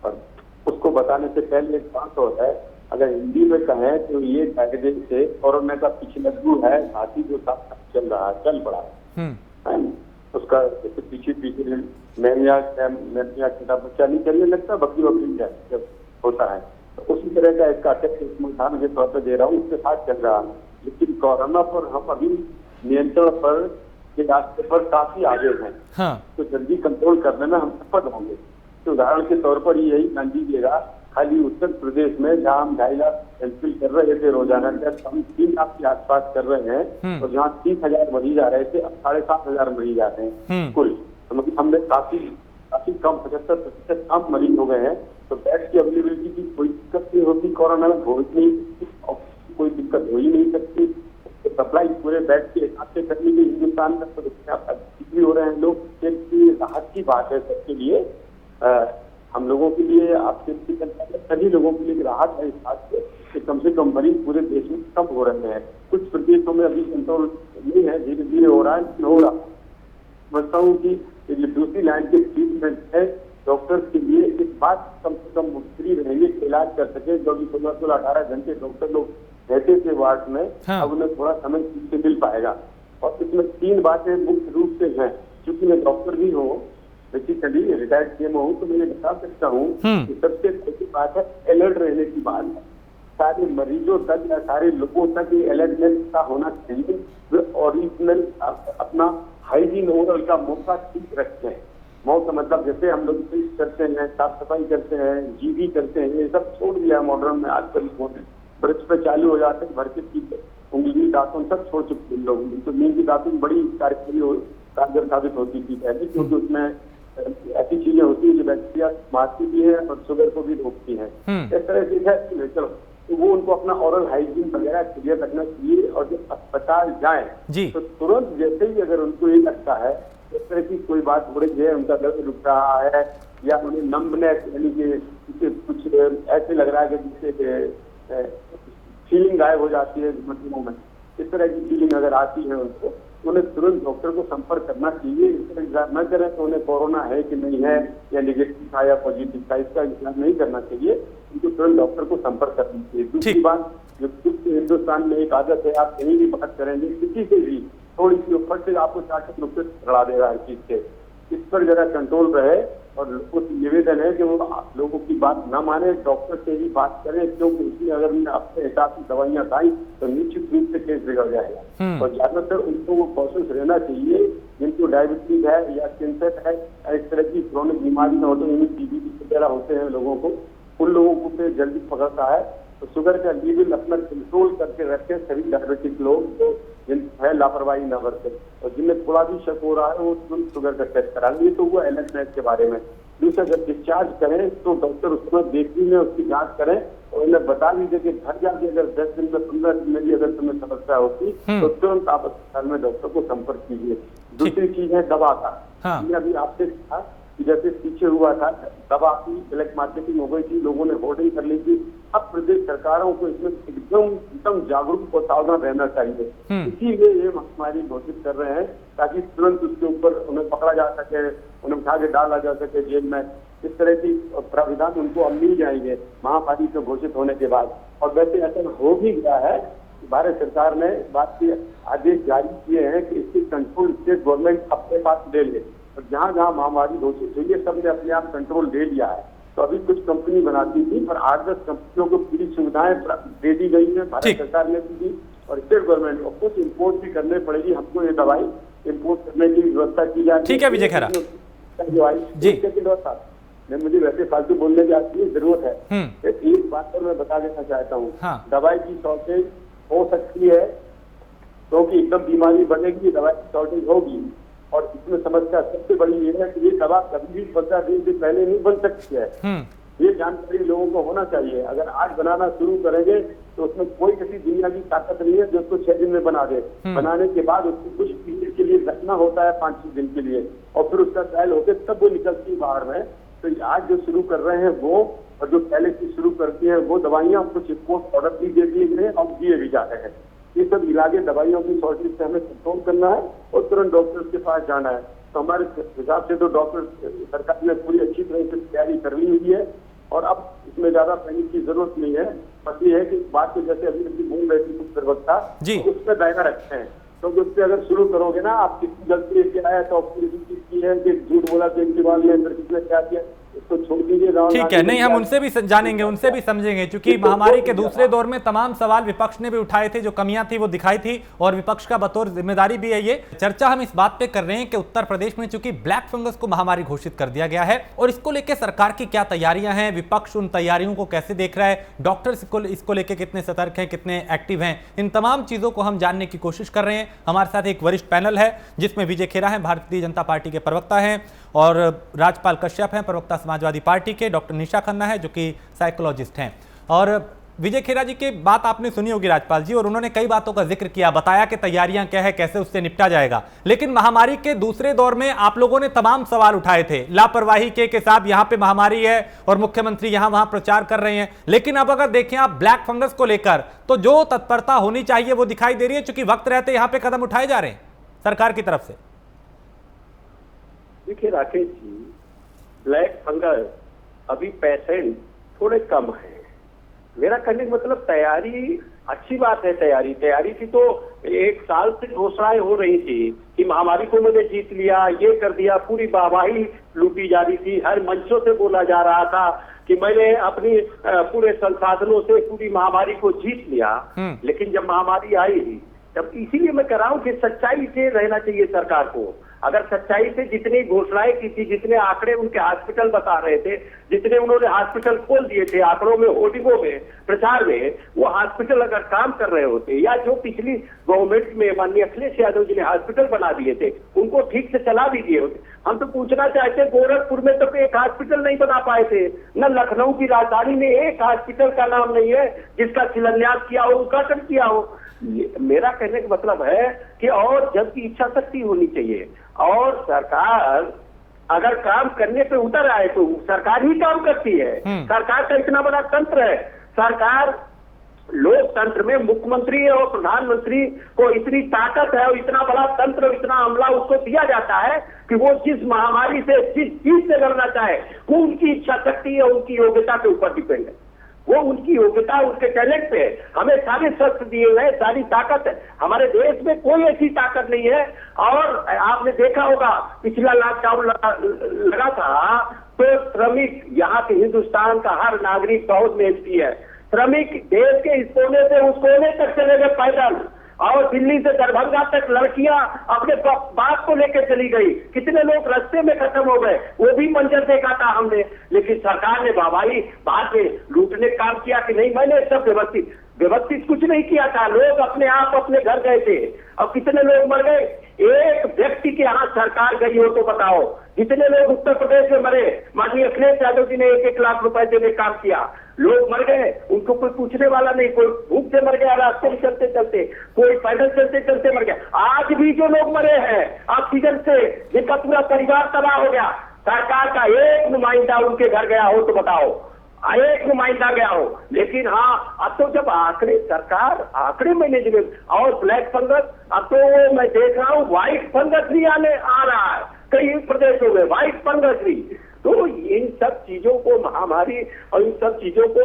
और उसको बताने से पहले एक बात और है, अगर हिंदी में कहें तो ये कायदे से कोरोना का पिछलग्गू है, साथी जो साथ चल रहा है, चल पड़ा है। उसका जैसे पीछे मेमिया छोटा बच्चा नहीं चलने लगता, बकरी जब होता है, तो उसी तरह का इसका समाधान के तौर पर दे रहा हूँ, उसके साथ चल रहा है। लेकिन कोरोना पर हम अभी नियंत्रण पर के रास्ते पर काफी आगे हैं। तो जल्दी कंट्रोल करने में हम सफल होंगे। तो उदाहरण के तौर पर यही मान लीजिएगा, खाली उत्तर प्रदेश में जहाँ हम 2.5 लाख एंट्री कर रहे थे रोजाना, हम 3 लाख के आसपास कर रहे हैं, और जहाँ 30,000 मरीज आ रहे थे, अब 7,500 मरीज आते हैं कुल। तो मतलब हमने काफी कम 75% कम मरीज हो गए हैं। तो बेड की अवेलेबिलिटी की कोई दिक्कत नहीं होती, कोरोना में हो नहीं सकती, कोई दिक्कत हो ही नहीं सकती। तो सप्लाई पूरे बेड के हिसाब से करने के हिंदुस्तान में तो हो रहे हैं लोग, राहत की बात है सबके लिए, हम लोगों के लिए, आपके सभी लोगों के लिए राहत है इस बात से कम मरीज पूरे देश में कम हो रहे हैं। कुछ प्रदेशों में अभी कंट्रोल नहीं है, धीरे धीरे हो रहा है। समझता हूँ कि ये दूसरी लाइन के ट्रीटमेंट है, डॉक्टर्स के लिए इस बात कम से कम फ्री रहेंगे, इलाज कर सके। जो भी 16-18 घंटे डॉक्टर लोग रहते थे वार्ड में, अब उन्हें थोड़ा समय से मिल पाएगा। और इसमें 3 बातें मुख्य रूप से हैं, क्योंकि मैं डॉक्टर भी हूँ, बेसिकली रिटायर्ड सीएमओ हूँ, तो मैं ये बता सकता हूँ कि सबसे पहली बात है अलर्ट रहने की बात है। सारे मरीजों तक या सारे लोगों तक ये अलर्टनेस का होना चाहिए, वे ओरिजिनल अपना हाइजीन ओरल का मौका ठीक रखते हैं। मौका मतलब जैसे हम लोग ट्रीट करते हैं, साफ सफाई करते हैं, जीवी करते हैं, ये सब छोड़ दिया मॉडर्न में आजकल। ब्रश पे चालू हो जाते हैं, भर के उंगली दातुन सब छोड़ चुके हैं लोग। तो नीम की दातुन बड़ी कारगर साबित होती थी पहले, क्योंकि उसमें ऐसी चीजें होती है जो बैक्टीरिया मारती भी है और शुगर को भी रोकती है। इस तरह से है, चलो तो वो उनको अपना ओरल हाइजीन वगैरह क्लियर रखना चाहिए। और जब अस्पताल जाए तो तुरंत जैसे ही अगर उनको ये लगता है इस तरह की कोई बात हो रही है, उनका दर्द रुक रहा है या उन्हें नंबनेस यानी कि कुछ ऐसे लग रहा है कि जिससे फीलिंग गायब हो जाती है घुटनों में, इस तरह की फीलिंग अगर आती है उनको, उन्हें तुरंत डॉक्टर को संपर्क करना चाहिए। इस तरह इंतजार न करें तो उन्हें कोरोना है कि नहीं है, या निगेटिव था या पॉजिटिव था, इसका इंतजार नहीं करना चाहिए, उनको तुरंत डॉक्टर को संपर्क करना चाहिए। दूसरी बात, जो हिंदुस्तान में एक आदत है, आप कहीं भी बात करेंगे किसी से भी, थोड़ी सी ऊपर से आपको 40 रुपये चढ़ा देगा हर चीज से। इस पर जरा कंट्रोल रहे, और लोगों से निवेदन है कि वो लोगों की बात न माने, डॉक्टर से ही बात करें, क्योंकि उसमें अगर उन्हें अपने हिसाब से दवाइयां खाई तो निश्चित रूप से केस बिगड़ जाएगा। और ज्यादातर उनको वो कॉशियस रहना चाहिए जिनको डायबिटीज है या कैंसर है, इस तरह की क्रोनिक बीमारी न हो, तो टीबी वगैरह होते हैं लोगों को, उन लोगों को पे जल्दी पकड़ता है। तो शुगर का लेवल अपना कंट्रोल करके रखें सभी डायबिटिक लोग, जिन है लापरवाही न बरतें, और जिन्हें थोड़ा भी शक हो रहा है वो तुरंत शुगर का टेस्ट करा लें। तो वो अलर्टनेस के बारे में। दूसरा, जब डिस्चार्ज करें तो डॉक्टर उसमें देखने में उसकी जांच करें, और उन्हें बता दीजिए कि घर जाके अगर 10 दिन में 15 दिन में भी अगर तुम्हें समस्या होती तो तुरंत आप अस्पताल में डॉक्टर को संपर्क कीजिए। दूसरी चीज है दवा का। अभी आपसे कहा कि जैसे पीछे हुआ था, दवा की ब्लैक मार्केटिंग हो गई थी, लोगों ने होर्डिंग कर ली थी। अब प्रदेश सरकारों को इसमें एकदम जागरूक और सावधान रहना चाहिए। इसीलिए ये महामारी घोषित कर रहे हैं, ताकि तुरंत उसके ऊपर उन्हें पकड़ा जा सके, उन्हें उठा के डाला जा सके जेल में। इस तरह की प्राविधान उनको अब मिल जाएंगे महामारी से घोषित होने के बाद। और वैसे ऐसा हो भी गया है, भारत सरकार ने बात के आदेश जारी किए हैं कि इसकी कंट्रोल स्टेट गवर्नमेंट अपने पास ले ले। और जहाँ जहाँ महामारी घोषित हुई है, सबने अपने आप कंट्रोल ले लिया है। तो अभी कुछ कंपनी बनाती थी, पर 8-10 कंपनियों को पूरी सुविधाएं दे दी गई है, भारत सरकार ने दी, और स्टेट गवर्नमेंट को कुछ इम्पोर्ट भी करने पड़ेगी हमको, ये दवाई इम्पोर्ट करने की व्यवस्था की जाती है। ठीक है विजय खेरा जी, मुझे वैसे फालतू बोलने की आपकी जरूरत है। एक बात पर मैं बता देना चाहता हूँ, दवाई की शॉर्टेज हो सकती है, क्योंकि एकदम बीमारी बढ़ेगी, दवाई की शॉर्टेज होगी, और इसमें समस्या सबसे बड़ी ये है कि ये दवा कभी भी 15 दिन से पहले नहीं बन सकती है। ये जानकारी लोगों को होना चाहिए। अगर आज बनाना शुरू करेंगे तो उसमें कोई किसी दुनिया की ताकत नहीं है जो उसको 6 दिन में बना दे। बनाने के बाद उसको कुछ पीरियड के लिए रखना होता है, 5-6 दिन के लिए, और फिर उसका ट्रायल होकर तब वो निकलती है बाहर में। तो आज जो शुरू कर रहे हैं वो, और जो पहले से शुरू करती है वो दवाइयाँ, कुछ इम्पोर्ट ऑर्डर भी दे दिए गए और दिए भी जा रहे हैं। ये सब इलाके दवाइयों की शॉर्टेज से हमें कंट्रोल करना है और तुरंत डॉक्टर्स के पास जाना है। तो हमारे हिसाब से तो डॉक्टर सरकार ने पूरी अच्छी तरह से तैयारी कर ली हुई है, और अब इसमें ज्यादा पैनिक की जरूरत नहीं है। बस ये है कि बात को जैसे अभी बोल रहे थे कुछ प्रवक्ता, तो उस पर दायरा रखते हैं, क्योंकि उससे अगर शुरू करोगे ना, आप किसी गलती लेके आया तो पूरी चीज की है कि झूठ बोला केजरीवाल ने, अंदर किसने क्या किया, इसको छोड़ दीजिए। ठीक है, नहीं हम उनसे भी जानेंगे, उनसे भी समझेंगे, क्योंकि महामारी के दूसरे दौर में तमाम सवाल विपक्ष ने भी उठाए थे, जो कमियां थी वो दिखाई थी, और विपक्ष का बतौर जिम्मेदारी भी है ये चर्चा। हम इस बात पे कर रहे हैं कि उत्तर प्रदेश में चूंकि ब्लैक फंगस को महामारी घोषित कर दिया गया है, और इसको लेकर सरकार की क्या तैयारियां हैं, विपक्ष उन तैयारियों को कैसे देख रहा है, डॉक्टर्स इसको लेकर कितने सतर्क हैं, कितने एक्टिव हैं, इन तमाम चीजों को हम जानने की कोशिश कर रहे हैं। हमारे साथ एक वरिष्ठ पैनल है जिसमें विजय खेरा है, भारतीय जनता पार्टी के प्रवक्ता हैं, और राजपाल कश्यप हैं, प्रवक्ता समाजवादी पार्टी के, डॉक्टर निशा खन्ना है जो कि साइकोलॉजिस्ट हैं। और विजय खेरा जी की बात आपने सुनी होगी राजपाल जी, और उन्होंने कई बातों का जिक्र किया, बताया कि तैयारियां क्या है, कैसे उससे निपटा जाएगा। लेकिन महामारी के दूसरे दौर में आप लोगों ने तमाम सवाल उठाए थे, लापरवाही के साथ यहाँ पे महामारी है और मुख्यमंत्री यहाँ वहां प्रचार कर रहे हैं। लेकिन अब अगर देखें आप ब्लैक फंगस को लेकर, तो जो तत्परता होनी चाहिए वो दिखाई दे रही है, चूंकि वक्त रहते यहाँ पे कदम उठाए जा रहे हैं सरकार की तरफ से। देखिए राकेश जी, ब्लैक फंगस अभी पेशेंट थोड़े कम है। मेरा कहने का मतलब तैयारी अच्छी बात है, तैयारी थी तो 1 साल से घोषणाएं हो रही थी कि महामारी को मैंने जीत लिया, ये कर दिया, पूरी वाहवाही लूटी जा रही थी, हर मंचों से बोला जा रहा था कि मैंने अपनी पूरे संसाधनों से पूरी महामारी को जीत लिया। लेकिन जब महामारी आई, तब इसीलिए मैं कह रहा हूँ कि सच्चाई से रहना चाहिए सरकार को। अगर सच्चाई से जितनी घोषणाएं की थी, जितने आंकड़े उनके हॉस्पिटल बता रहे थे, जितने उन्होंने हॉस्पिटल खोल दिए थे आंकड़ों में, होर्डिंगों में, प्रचार में, वो हॉस्पिटल अगर काम कर रहे होते, या जो पिछली गवर्नमेंट में माननीय अखिलेश यादव जी ने हॉस्पिटल बना दिए थे उनको ठीक से चला भी दिए होते। हम तो पूछना चाहते, गोरखपुर में तो एक हॉस्पिटल नहीं बना पाए थे, न लखनऊ की राजधानी में एक हॉस्पिटल का नाम नहीं है जिसका शिलान्यास किया हो, उद्घाटन किया हो। मेरा कहने का मतलब है कि और जब की इच्छा शक्ति होनी चाहिए, और सरकार अगर काम करने पे उतर आए तो सरकार ही काम करती है। सरकार का इतना बड़ा तंत्र है, सरकार लोकतंत्र में मुख्यमंत्री और प्रधानमंत्री को इतनी ताकत है और इतना बड़ा तंत्र, इतना अमला उसको दिया जाता है कि वो जिस महामारी से, जिस चीज से लड़ना चाहे, वो उनकी इच्छा शक्ति है, उनकी योग्यता के ऊपर डिपेंड है। वो उनकी योग्यता, उनके टैलेंट पे हमें सारे शस्त्र दिए हुए हैं, सारी ताकत है। हमारे देश में कोई ऐसी ताकत नहीं है। और आपने देखा होगा पिछला लॉकडाउन लगा था तो श्रमिक, यहाँ के हिंदुस्तान का हर नागरिक बहुत मेहनती है, श्रमिक देश के इस कोने से उस कोने तक चले गए पैदल, और दिल्ली से दरभंगा तक लड़कियां अपने बाप को लेकर चली गई, कितने लोग रास्ते में खत्म हो गए, वो भी मंजर देखा था हमने। लेकिन सरकार ने वाहवाही बाद में लूटने का काम किया कि नहीं, मैंने सब व्यवस्थित कुछ नहीं किया था, लोग अपने आप अपने घर गए थे। और कितने लोग मर गए, एक व्यक्ति के यहाँ सरकार गई हो तो बताओ, जितने लोग उत्तर प्रदेश में मरे, माननीय अखिलेश यादव जी ने 1-1 लाख रुपए देने काम किया, लोग मर गए, उनको कोई पूछने वाला नहीं, कोई भूख से मर गया रास्ते में चलते चलते, कोई पैदल चलते चलते मर गया। आज भी जो लोग मरे हैं ऑक्सीजन से, जिनका पूरा परिवार तबाह हो गया, सरकार का एक नुमाइंदा उनके घर गया हो तो बताओ, एक नुमाइंदा गया हो। लेकिन हाँ, अब तो जब सरकार आंकड़े मैनेजमेंट और ब्लैक फंगस, अब तो मैं देख रहा हूँ व्हाइट फंगस भी आ रहा है, कई प्रदेशों में व्हाइट फंगस भी। तो इन सब चीजों को, महामारी और इन सब चीजों को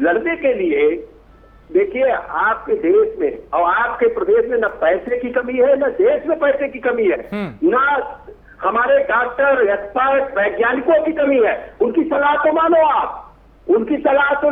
लड़ने के लिए देखिए, आपके देश में और आपके प्रदेश में न पैसे की कमी है, न देश में पैसे की कमी है, ना हमारे डॉक्टर, एक्सपर्ट, वैज्ञानिकों की कमी है। उनकी सलाह तो मानो आप, उनकी सलाह तो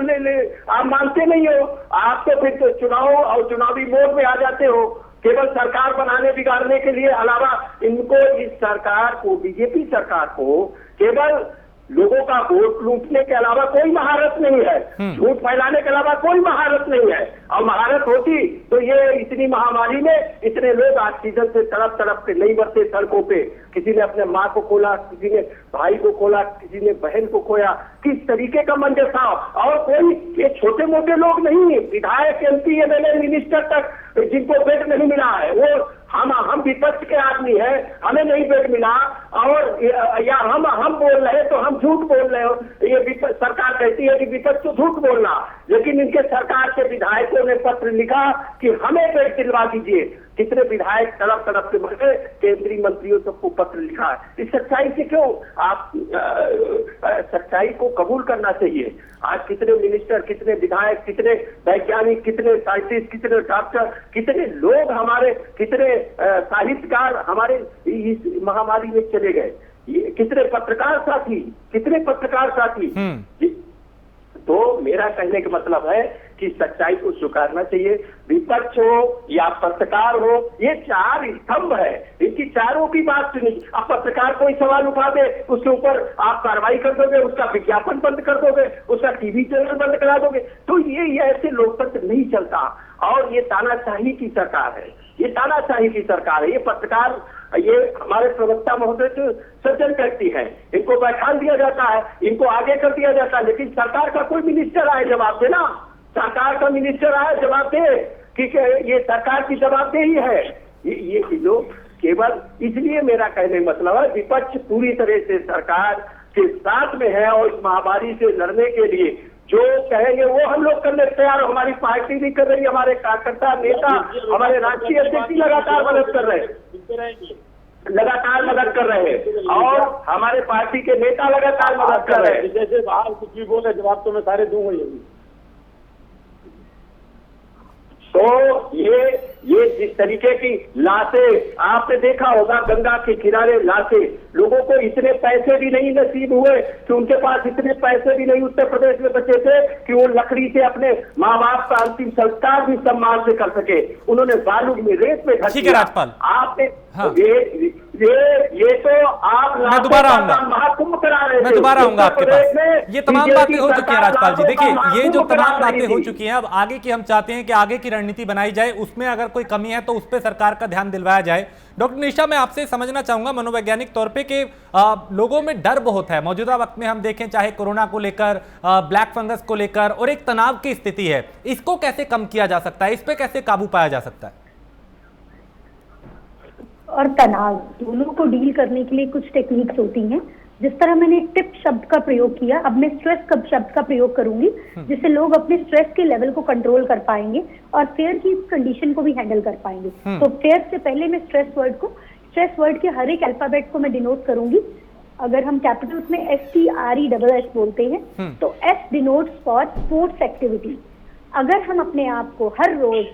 आप मानते नहीं हो। आप तो फिर तो चुनाव और चुनावी मोड में आ जाते हो, केवल सरकार बनाने बिगाड़ने के लिए। अलावा इनको, इस सरकार को, बीजेपी सरकार को केवल लोगों का वोट लूटने के अलावा कोई महारत नहीं है, झूठ फैलाने के अलावा कोई महारत नहीं है। और महारत होती तो ये इतनी महामारी में इतने लोग ऑक्सीजन से तड़प तड़प के नहीं मरते सड़कों पे। किसी ने अपने माँ को खोला, किसी ने भाई को खोला, किसी ने बहन को खोया। किस तरीके का मंजर था। और कोई ये छोटे मोटे लोग नहीं, विधायक, एमपी, एमएलए, मिनिस्टर तक जिनको बेड नहीं मिला है, वो हम विपक्ष के आदमी हैं, हमें नहीं बेड मिला। और या हम बोल रहे हैं तो हम झूठ बोल रहे हो। ये सरकार कहती है कि विपक्ष तो झूठ बोलना, लेकिन इनके सरकार के विधायकों ने पत्र लिखा कि हमें बेड दिलवा दीजिए। कितने विधायक तड़प तड़प के मरे, केंद्रीय मंत्रियों सबको पत्र लिखा है। इस सच्चाई से क्यों आप सच्चाई को कबूल करना चाहिए। आज कितने मिनिस्टर, कितने विधायक, कितने वैज्ञानिक, कितने साइंटिस्ट, कितने डॉक्टर, कितने लोग हमारे, कितने साहित्यकार हमारे इस महामारी में चले गए। कितने पत्रकार साथी, कितने पत्रकार साथी। तो मेरा कहने का मतलब है कि सच्चाई को स्वीकारना चाहिए। विपक्ष हो या पत्रकार हो, ये चार स्तंभ है, इनकी चारों की बात सुनी। अब पत्रकार कोई सवाल उठा दे, उसके ऊपर आप कार्रवाई कर दोगे, उसका विज्ञापन बंद कर दोगे, उसका टीवी चैनल बंद करा दोगे। तो ये ऐसे लोकतंत्र नहीं चलता। और ये तानाशाही की सरकार है, ये तानाशाही की सरकार है। ये पत्रकार, ये हमारे प्रवक्ता महोदय जो सज्जन व्यक्ति है, इनको बैठा दिया जाता है, इनको आगे कर दिया जाता है। लेकिन सरकार का कोई मिनिस्टर आए जवाब देना, सरकार का मिनिस्टर आए जवाब दे कि ये सरकार की जवाबदेही है। ये चीजों केवल इसलिए मेरा कहने का मतलब है, विपक्ष पूरी तरह से सरकार के साथ में है और इस महामारी से लड़ने के लिए जो कहेंगे वो हम लोग करने तैयार। हमारी पार्टी भी कर रही है, हमारे कार्यकर्ता, नेता, हमारे राष्ट्रीय अध्यक्ष लगातार मदद कर रहे हैं, लगातार मदद कर रहे हैं। और हमारे पार्टी के नेता लगातार मदद कर रहे हैं। जैसे बाहर कुछ भी बोले जवाब तो मैं सारे दूंगा ही। तो ये जिस तरीके की लाशें आपने देखा होगा, गंगा के किनारे लाशें, लोगों को इतने पैसे भी नहीं नसीब हुए कि उनके पास इतने पैसे भी नहीं उत्तर प्रदेश में बचे थे कि वो लकड़ी से अपने माँ बाप का अंतिम संस्कार भी सम्मान से कर सके। उन्होंने बालू में, रेत में ढक दिया। आपने ये तो आप मैं दोबारा आऊंगा, महाकुंभ करा रहे थे। मैं दोबारा आऊंगा आपके पास। ये तमाम बातें हो चुकी हैं राजपाल जी। देखिए, ये जो तमाम बातें हो चुकी हैं, अब आगे की हम चाहते हैं कि आगे की रणनीति बनाई जाए, उसमें अगर कोई कमी है तो उस पर सरकार का ध्यान दिलवाया जाए। डॉक्टर निशा, मैं आपसे समझना चाहूंगा मनोवैज्ञानिक तौर पे कि लोगों में डर बहुत है मौजूदा वक्त में। हम देखें चाहे कोरोना को लेकर, ब्लैक फंगस को लेकर, और एक तनाव की स्थिति है। इसको कैसे कम किया जा सकता है, इस पे कैसे काबू पाया जा सकता है? और तनाव दोनों को डील करने के लिए कुछ टेक्निक्स होती हैं। जिस तरह मैंने टिप शब्द का प्रयोग किया, अब मैं स्ट्रेस शब्द का प्रयोग करूंगी, जिससे लोग अपने स्ट्रेस के लेवल को कंट्रोल कर पाएंगे और फेयर की कंडीशन को भी हैंडल कर पाएंगे। तो फेयर से पहले मैं स्ट्रेस वर्ड के हर एक अल्फाबेट को मैं डिनोट करूंगी। अगर हम कैपिटल्स में STRESS बोलते हैं तो S denotes for sports activity. अगर हम अपने आप को हर रोज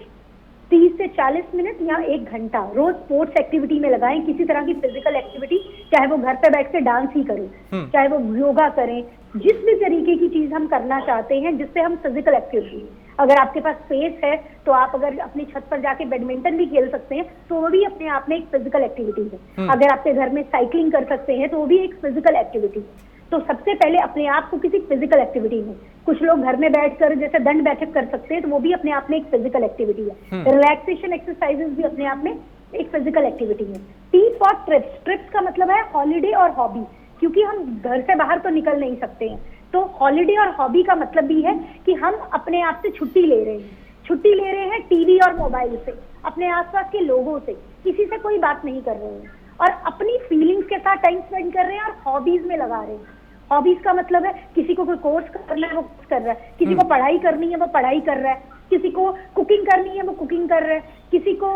30 से 40 मिनट या 1 घंटा रोज स्पोर्ट्स एक्टिविटी में लगाएं, किसी तरह की फिजिकल एक्टिविटी, चाहे वो घर पे बैठ के डांस ही करें, चाहे वो योगा करें, जिस भी तरीके की चीज हम करना चाहते हैं जिससे हम फिजिकल एक्टिविटी। अगर आपके पास स्पेस है तो आप अगर अपनी छत पर जाके बैडमिंटन भी खेल सकते हैं तो वो भी अपने आप में एक फिजिकल एक्टिविटी है। अगर आपके घर में साइकिलिंग कर सकते हैं तो वो भी एक फिजिकल एक्टिविटी है। तो सबसे पहले अपने आप को किसी फिजिकल एक्टिविटी में, कुछ लोग घर में बैठकर जैसे दंड बैठक कर सकते हैं तो वो भी अपने आप में एक फिजिकल एक्टिविटी है। रिलैक्सेशन एक्सरसाइजेस भी अपने आप में एक फिजिकल एक्टिविटी है। T for trips. ट्रिप्स का मतलब है हॉलीडे और हॉबी, क्योंकि हम घर से बाहर तो निकल नहीं सकते हैं। तो हॉलीडे और हॉबी का मतलब भी है कि हम अपने आप से छुट्टी ले रहे हैं। छुट्टी ले रहे हैं टीवी और मोबाइल से, अपने आसपास के लोगों से, किसी से कोई बात नहीं कर रहे हैं और अपनी फीलिंग्स के साथ टाइम स्पेंड कर रहे हैं और हॉबीज में लगा रहे हैं। हॉबीज का मतलब है किसी को कोई कोर्स करना है वो कोर्स कर रहा है, किसी को पढ़ाई करनी है वो पढ़ाई कर रहा है, किसी को कुकिंग करनी है वो कुकिंग कर रहा है, किसी को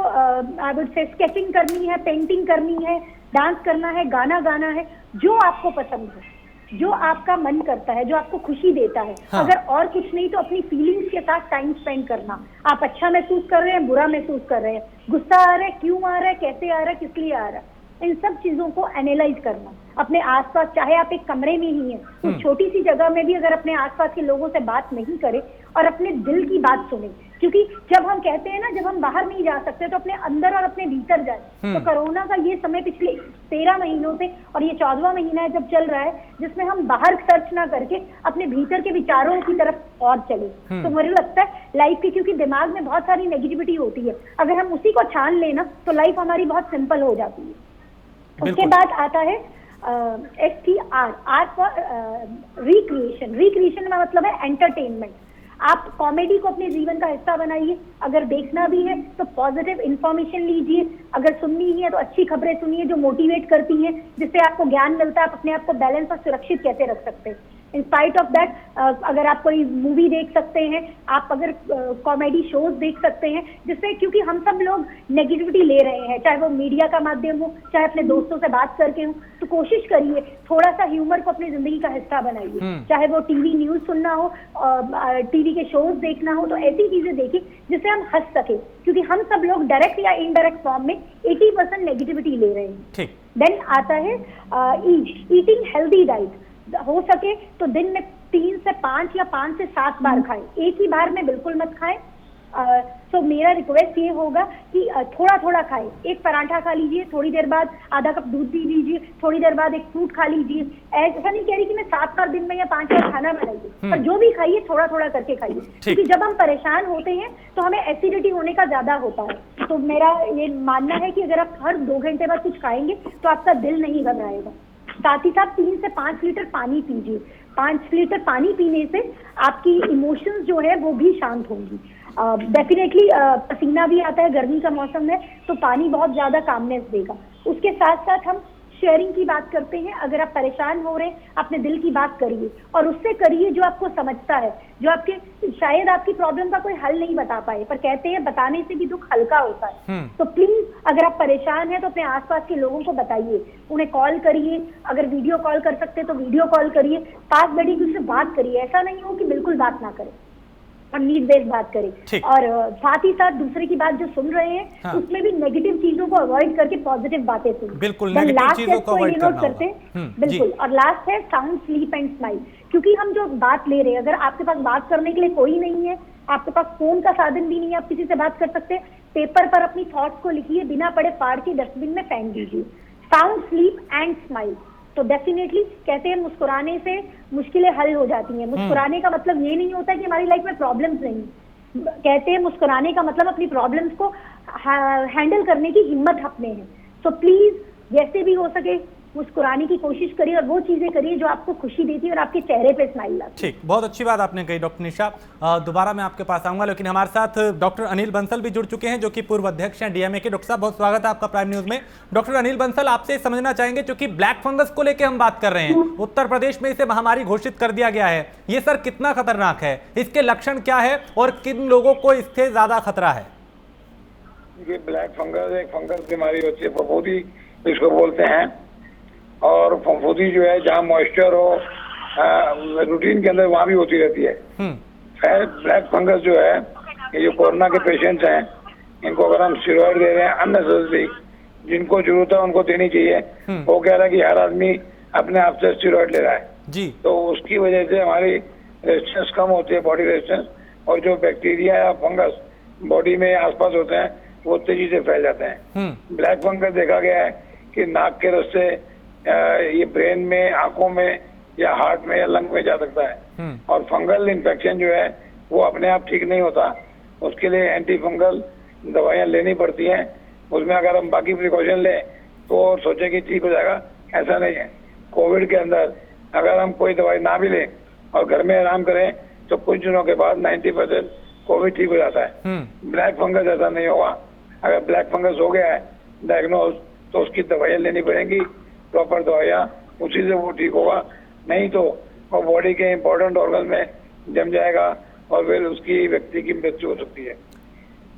आई वुड से स्केचिंग करनी है, पेंटिंग करनी है, डांस करना है, गाना गाना है। जो आपको पसंद है, जो आपका मन करता है, जो आपको खुशी देता है। हाँ। अगर और कुछ नहीं तो अपनी फीलिंग्स के साथ टाइम स्पेंड करना। आप अच्छा महसूस कर रहे हैं, बुरा महसूस कर रहे हैं, गुस्सा आ रहा है, क्यों आ रहा है, कैसे आ रहा है, किस लिए आ रहा है, इन सब चीजों को एनालाइज करना, अपने आसपास, चाहे आप एक कमरे में ही हैं, उस छोटी सी जगह में भी अगर अपने आसपास के लोगों से बात नहीं करें और अपने दिल की बात सुने, क्योंकि जब हम कहते हैं ना, जब हम बाहर नहीं जा सकते तो अपने अंदर और अपने भीतर जाए। तो कोरोना का ये समय पिछले 13 महीनों से, और ये 14वां महीना है जब चल रहा है, जिसमें हम बाहर सर्च ना करके अपने भीतर के विचारों की तरफ और चले। तो मुझे लगता है लाइफ की, क्योंकि दिमाग में बहुत सारी नेगेटिविटी होती है, अगर हम उसी को छान लेना तो लाइफ हमारी बहुत सिंपल हो जाती है। उसके बाद आता है STR, art for recreation. Recreation का मतलब है एंटरटेनमेंट। आप कॉमेडी को अपने जीवन का हिस्सा बनाइए। अगर देखना भी है तो पॉजिटिव इंफॉर्मेशन लीजिए, अगर सुननी ही है तो अच्छी खबरें सुनिए जो मोटिवेट करती हैं, जिससे आपको ज्ञान मिलता है, आप अपने आप को बैलेंस और सुरक्षित कैसे रख सकते हैं। इन स्पाइट ऑफ दैट, अगर आप कोई मूवी देख सकते हैं, आप अगर कॉमेडी शोज देख सकते हैं, जिससे, क्योंकि हम सब लोग नेगेटिविटी ले रहे हैं, चाहे वो मीडिया का माध्यम हो, चाहे अपने दोस्तों से बात करके हो, तो कोशिश करिए थोड़ा सा ह्यूमर को अपनी जिंदगी का हिस्सा बनाइए। चाहे वो टीवी न्यूज सुनना हो, टीवी के शोज देखना हो, तो ऐसी चीजें देखिए जिससे हम हंस सके, क्योंकि हम सब लोग डायरेक्ट या इनडायरेक्ट फॉर्म में 80% नेगेटिविटी ले रहे हैं। देन आता है ईटिंग हेल्दी डाइट। हो सके तो दिन में 3 से 5 या 5 से 7 बार खाएं, एक ही बार में बिल्कुल मत खाएं। तो मेरा रिक्वेस्ट ये होगा कि थोड़ा थोड़ा खाएं। एक पराठा खा लीजिए, थोड़ी देर बाद आधा कप दूध पी लीजिए, थोड़ी देर बाद एक फ्रूट खा लीजिए। ऐसा नहीं कह रही कि मैं 7 बार दिन में या 5 बार खाना बनाइए, पर जो भी खाइए थोड़ा थोड़ा करके खाइए, क्योंकि जब हम परेशान होते हैं तो हमें एसिडिटी होने का ज्यादा होता है। तो मेरा ये मानना है कि अगर आप हर 2 घंटे बाद कुछ खाएंगे तो आपका दिल नहीं घबराएगा। साथ ही साथ 3 से 5 लीटर पानी पीजिए। 5 लीटर पानी पीने से आपकी इमोशंस जो है वो भी शांत होंगी। डेफिनेटली पसीना भी आता है, गर्मी का मौसम है, तो पानी बहुत ज्यादा कामनेस देगा। उसके साथ साथ हम शेयरिंग की बात करते हैं। अगर आप परेशान हो रहे हैं, अपने दिल की बात करिए, और उससे करिए जो आपको समझता है, जो आपके, शायद आपकी प्रॉब्लम का कोई हल नहीं बता पाए, पर कहते हैं बताने से भी दुख हल्का होता है। तो प्लीज, अगर आप परेशान हैं तो अपने आसपास के लोगों को बताइए, उन्हें कॉल करिए, अगर वीडियो कॉल कर सकते तो वीडियो कॉल करिए, पास बैठिए, उससे बात करिए। ऐसा नहीं हो कि बिल्कुल बात ना करें, और नीड बेस्ड बात करें। और साथ ही साथ दूसरे की बात जो सुन रहे हैं, उसमें भी नेगेटिव चीजों को अवॉइड करके पॉजिटिव बातें सुन। बिल्कुल, नेगेटिव चीजों को अवॉइड करना करते हैं। बिल्कुल। और लास्ट है साउंड स्लीप एंड स्माइल, क्योंकि हम जो बात ले रहे हैं, अगर आपके पास बात करने के लिए कोई नहीं है, आपके पास फोन का साधन भी नहीं है, आप किसी से बात कर सकते हैं, पेपर पर अपनी थॉट्स को लिखिए, बिना पढ़े फाड़ के डस्टबिन में फेंक दीजिए। Sound sleep and smile. तो डेफिनेटली कहते हैं मुस्कुराने से मुश्किलें हल हो जाती हैं। मुस्कुराने का मतलब ये नहीं होता कि हमारी लाइफ में प्रॉब्लम्स नहीं, कहते हैं मुस्कुराने का मतलब अपनी प्रॉब्लम्स को हैंडल करने की हिम्मत अपने है। सो प्लीज जैसे भी हो सके मुस्कुराने की कोशिश करिए, और वो चीजें करिए जो आपको खुशी देती है और आपके चेहरे पे स्माइल लाती है। ठीक, बहुत अच्छी बात आपने कही डॉक्टर निशा। दोबारा मैं आपके पास आऊंगा, लेकिन हमारे साथ डॉक्टर अनिल बंसल भी जुड़ चुके हैं, जो कि पूर्व अध्यक्ष हैं डीएमए के। डॉक्टर साहब, बहुत स्वागत है आपका प्राइम न्यूज में। डॉक्टर अनिल बंसल, आपसे समझना चाहेंगे, क्योंकि ब्लैक फंगस को लेकर हम बात कर रहे हैं, उत्तर प्रदेश में इसे महामारी घोषित कर दिया गया है। ये सर कितना खतरनाक है, इसके लक्षण क्या है और किन लोगों को इससे ज्यादा खतरा है? ये ब्लैक फंगस एक फंगस बीमारी होती है, फफूंदी इसको बोलते हैं। और फफूंदी जो है जहाँ मॉइस्चर हो रूटीन के अंदर, वहाँ भी होती रहती है। ब्लैक फंगस जो है, ये जो कोरोना के पेशेंट्स हैं, इनको अगर हम स्टेरॉइड दे रहे हैं अननेसेसरी, जिनको जरूरत है उनको देनी चाहिए। वो कह रहा है कि हर आदमी अपने आप से स्टेरॉइड ले रहा है जी, तो उसकी वजह से हमारी रेजिस्टेंस कम होती है, बॉडी रेजिस्टेंस, और जो बैक्टीरिया या फंगस बॉडी में आसपास होते हैं वो तेजी से फैल जाते हैं। ब्लैक फंगस देखा गया है कि नाक के रस्ते ये ब्रेन में, आंखों में, या हार्ट में या लंग में जा सकता है। और फंगल इन्फेक्शन जो है वो अपने आप ठीक नहीं होता, उसके लिए एंटी फंगल दवाइयाँ लेनी पड़ती हैं। उसमें अगर हम बाकी प्रिकॉशन लें तो सोचे कि ठीक हो जाएगा, ऐसा नहीं है। कोविड के अंदर अगर हम कोई दवाई ना भी लें और घर में आराम करें तो कुछ दिनों के बाद 90% कोविड ठीक हो जाता है। ब्लैक फंगस ऐसा नहीं होगा। अगर ब्लैक फंगस हो गया है डायग्नोज तो उसकी दवाइयाँ लेनी पड़ेंगी, प्रॉपर दवाइयाँ, उसी से वो ठीक होगा। नहीं तो वो बॉडी के इम्पोर्टेंट ऑर्गन में जम जाएगा और फिर उसकी व्यक्ति की मृत्यु हो सकती है।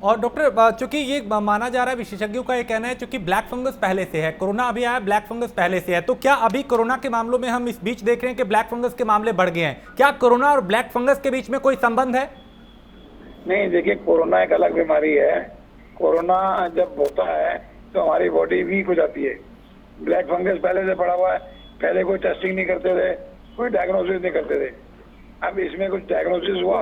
और डॉक्टर, चूंकि ये माना जा रहा है, विशेषज्ञों का ये कहना है, चूंकि ब्लैक फंगस पहले से है, कोरोना अभी आया, ब्लैक फंगस पहले से है, तो क्या अभी कोरोना के मामलों में हम इस बीच देख रहे हैं कि ब्लैक फंगस के मामले बढ़ गए हैं? क्या कोरोना और ब्लैक फंगस के बीच में कोई संबंध है? नहीं, देखिए, कोरोना एक अलग बीमारी है। कोरोना जब होता है तो हमारी बॉडी वीक हो जाती है, ब्लैक फंगस पहले से पड़ा हुआ है, पहले कोई टेस्टिंग नहीं करते थे, कोई डायग्नोसिस नहीं करते थे। अब इसमें कुछ डायग्नोसिस हुआ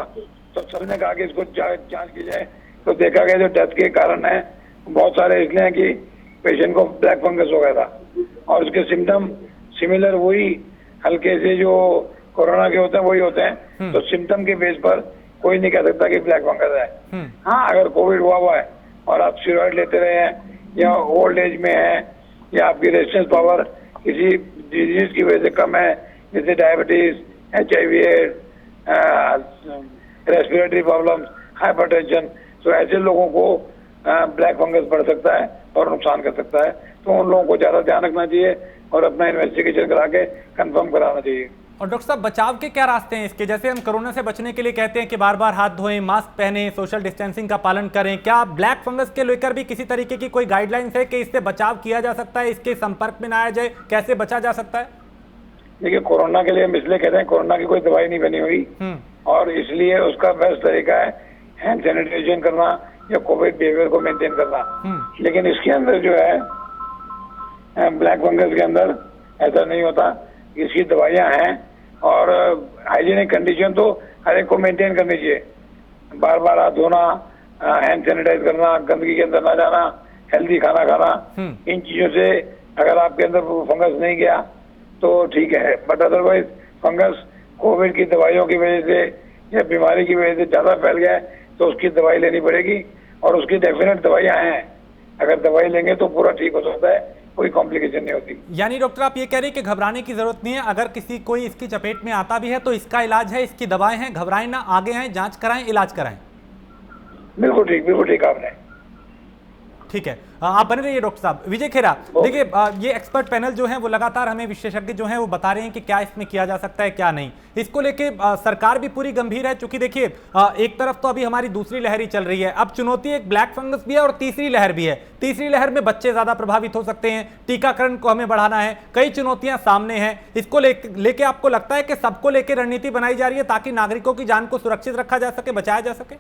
तो सबने कहा कि इसको जांच की जाए, तो देखा गया जो डेथ के कारण है बहुत सारे इसलिए हैं कि पेशेंट को ब्लैक फंगस हो गया था और उसके सिम्टम सिमिलर वही हल्के से जो कोरोना के होते हैं वही होते हैं। तो सिम्टम के बेस पर कोई नहीं कह सकता कि ब्लैक फंगस है। हाँ, अगर कोविड हुआ है और आप स्टेरॉइड लेते रहे हैं या ओल्ड एज में है या आपकी रेजिस्टेंस पावर किसी डिजीज की वजह से कम है, जैसे diabetes, HIV, respiratory problem, hypertension, तो ऐसे लोगों को ब्लैक फंगस बढ़ सकता है और नुकसान कर सकता है। तो उन लोगों को ज्यादा ध्यान रखना चाहिए और अपना इन्वेस्टिगेशन करा के कंफर्म कराना चाहिए। और डॉक्टर साहब, बचाव के क्या रास्ते हैं इसके? जैसे हम कोरोना से बचने के लिए कहते हैं कि बार बार हाथ धोएं, मास्क पहने, सोशल डिस्टेंसिंग का पालन करें, क्या ब्लैक फंगस के लेकर भी किसी तरीके की कोई गाइडलाइंस है कि इससे बचाव किया जा सकता है, इसके संपर्क में ना आया जाए, कैसे बचा जा सकता है? देखिए, कोरोना के लिए हम इसलिए कहते हैं कोरोना की कोई दवाई नहीं बनी हुई और इसलिए उसका बेस्ट तरीका है हैंड सैनिटाइजेशन करना या कोविड बिहेवियर को मेंटेन करना। लेकिन इसके अंदर जो है ब्लैक फंगस के अंदर ऐसा नहीं होता, इसकी दवाइयां हैं और हाइजीनिक कंडीशन तो हर एक को मेंटेन करनी चाहिए। बार बार हाथ धोना, हैंड सैनिटाइज करना, गंदगी के अंदर ना जाना, हेल्दी खाना खाना, इन चीजों से अगर आपके अंदर फंगस नहीं गया तो ठीक है। बट अदरवाइज फंगस कोविड की दवाइयों की वजह से या बीमारी की वजह से ज्यादा फैल गया है तो उसकी दवाई लेनी पड़ेगी और उसकी डेफिनेट दवाइयां हैं। अगर दवाई लेंगे तो पूरा ठीक हो सकता है, कोई कॉम्प्लिकेशन नहीं होती। यानी डॉक्टर आप ये कह रहे हैं कि घबराने की जरूरत नहीं है, अगर किसी कोई इसकी चपेट में आता भी है तो इसका इलाज है, इसकी दवाएं हैं, घबराएं ना, आगे आए, जांच कराएं, इलाज कराएं। बिल्कुल ठीक आपने। ठीक है, आप बने रहिए डॉक्टर साहब। विजय खेरा, देखिए ये एक्सपर्ट पैनल जो है वो लगातार हमें विशेषज्ञ जो हैं वो बता रहे हैं कि क्या इसमें किया जा सकता है क्या नहीं। इसको लेके सरकार भी पूरी गंभीर है, क्योंकि देखिए एक तरफ तो अभी हमारी दूसरी लहर ही चल रही है, अब चुनौती एक ब्लैक फंगस भी है और तीसरी लहर भी है। तीसरी लहर में बच्चे ज्यादा प्रभावित हो सकते हैं, टीकाकरण को हमें बढ़ाना है, कई चुनौतियां सामने हैं। इसको लेके आपको लगता है कि सबको लेके रणनीति बनाई जा रही है ताकि नागरिकों की जान को सुरक्षित रखा जा सके, बचाया जा सके?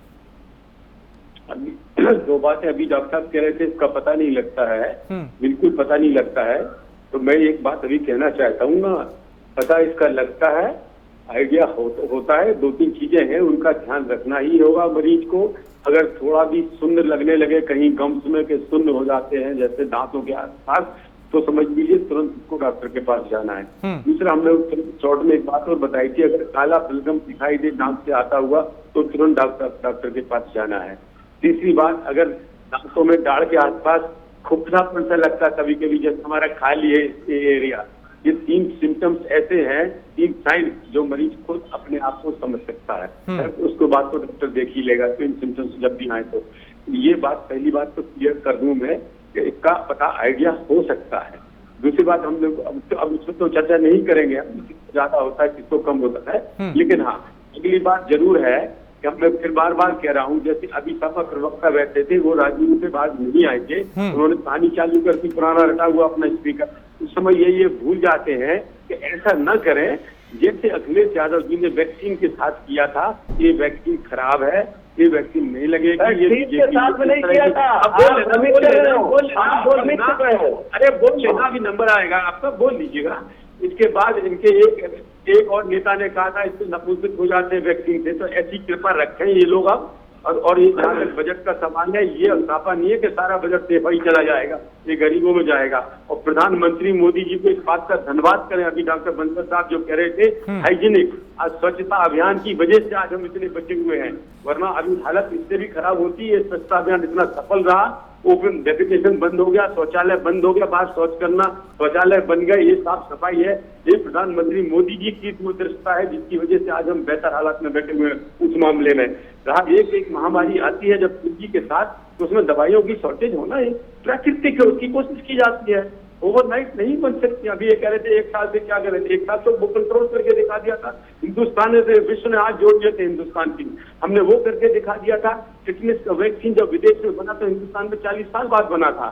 दो बातें अभी डॉक्टर साहब कह रहे थे, इसका पता नहीं लगता है, बिल्कुल पता नहीं लगता है। तो मैं एक बात अभी कहना चाहता हूँ ना, पता इसका लगता है, आइडिया होता है। दो तीन चीजें हैं, उनका ध्यान रखना ही होगा मरीज को। अगर थोड़ा भी शून्य लगने लगे, कहीं गम्स में के शून्य हो जाते हैं जैसे दांतों के आसपास, तो समझ लीजिए तुरंत उसको डॉक्टर के पास जाना है। दूसरा, हमने शॉर्ट में एक बात और बताई थी, अगर काला बलगम दिखाई दे दांत से आता हुआ तो तुरंत डॉक्टर के पास जाना है। तीसरी बात, अगर दांतों में दाढ़ के आसपास खुफनापन सा लगता है कभी कभी, जैसे हमारा खाली है एरिया, ये 3 सिम्टम्स ऐसे हैं, 3 साइन जो मरीज खुद अपने आप को समझ सकता है। उसके बाद तो डॉक्टर देख ही लेगा। तो इन सिम्टम्स जब भी आए तो ये बात, पहली बात तो क्लियर कर दूं मैं कि इसका पता आइडिया हो सकता है। दूसरी बात, हम लोग अब इसमें तो चर्चा नहीं करेंगे, किसको ज्यादा होता है किसको कम होता है, लेकिन हाँ अगली बात जरूर है कि मैं फिर बार बार कह रहा हूँ, जैसे अभी सपा प्रवक्ता बैठे थे, वो राजनीति से बाहर नहीं आए थे, उन्होंने पानी चालू करके पुराना रटा हुआ अपना स्पीकर, उस समय ये भूल जाते हैं कि ऐसा न करें जैसे अखिलेश यादव जी ने वैक्सीन के साथ किया था। ये वैक्सीन खराब है, ये वैक्सीन नहीं लगेगी, ये साथ में नहीं किया था। अरे बोल लेना, अभी नंबर आएगा आपका, बोल लीजिएगा। इसके बाद इनके एक और नेता ने कहा था इससे नपुंसक हो जाते हैं वैक्सीन से, तो ऐसी कृपा रखें ये लोग अब। और ये जहाँ तक बजट का सवाल है, ये अंदाजा नहीं है कि सारा बजट सेफा ही चला जाएगा, ये गरीबों में जाएगा। और प्रधानमंत्री मोदी जी को इस बात का धन्यवाद करें। अभी डॉक्टर बंसल साहब जो कह रहे थे हाइजीनिक, आज स्वच्छता अभियान की वजह से आज हम इतने बचे हुए हैं, वरना अभी हालत इससे भी खराब होती है। स्वच्छता अभियान इतना सफल रहा, ओपन डेफिकेशन बंद हो गया, शौचालय बंद हो गया, बाहर शौच करना, शौचालय बन गए, ये साफ सफाई है। ये प्रधानमंत्री मोदी जी की दूरदर्शिता है जिसकी वजह से आज हम बेहतर हालात में बैठे हुए हैं। उस मामले में रहा, एक महामारी आती है जब पूंजी के साथ, तो उसमें दवाइयों की शॉर्टेज होना है, प्राकृतिक है, उसकी कोशिश की जाती है, ओवरनाइट नहीं बन सकती। अभी ये कह रहे थे 1 साल से क्या कर रहे थे, 1 साल तो वो कंट्रोल करके दिखा दिया था हिंदुस्तान ने, विश्व ने हाथ जोड़ दिए थे हिंदुस्तान की, हमने वो करके दिखा दिया था। फिटनेस का वैक्सीन जब विदेश में बना तो हिंदुस्तान में 40 साल बाद बना था।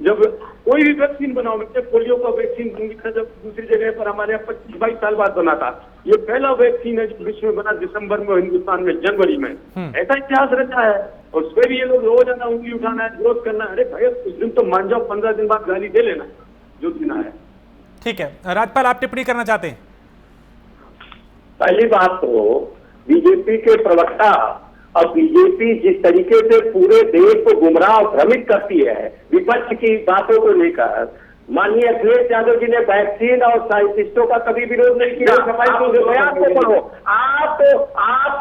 जब कोई भी वैक्सीन बनाओ, पोलियो का वैक्सीन जब दूसरी जगह पर हमारे यहाँ 25-22 साल बाद बना था, ये पहला वैक्सीन है जो विश्व में बना दिसंबर में, हिंदुस्तान में जनवरी में। ऐसा इतिहास रचा है और उसमें भी ये लोग रोजाना उंगली उठाना है, विरोध करना है। अरे भाई उस दिन तो मान जाओ, 15 दिन बाद गाली दे लेना, जो जीना है। ठीक है, राजपाल आप टिप्पणी करना चाहते हैं? पहली बात तो बीजेपी के प्रवक्ता और बीजेपी जिस तरीके से पूरे देश को गुमराह और भ्रमित करती है विपक्ष की बातों को लेकर, माननीय अखिलेश यादव जी ने वैक्सीन और साइंटिस्टों का कभी विरोध नहीं किया। बयान को पढ़ो आप तो आप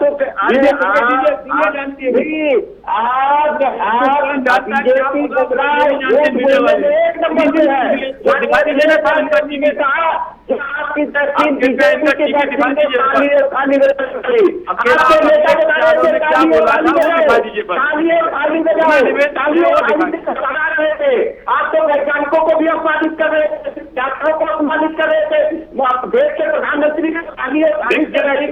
तो वैज्ञानिकों को भी अपमानित कर रहे थे, डॉक्टरों को अपमानित कर रहे थे, देश के प्रधानमंत्री ने आपके मिनिस्टर ये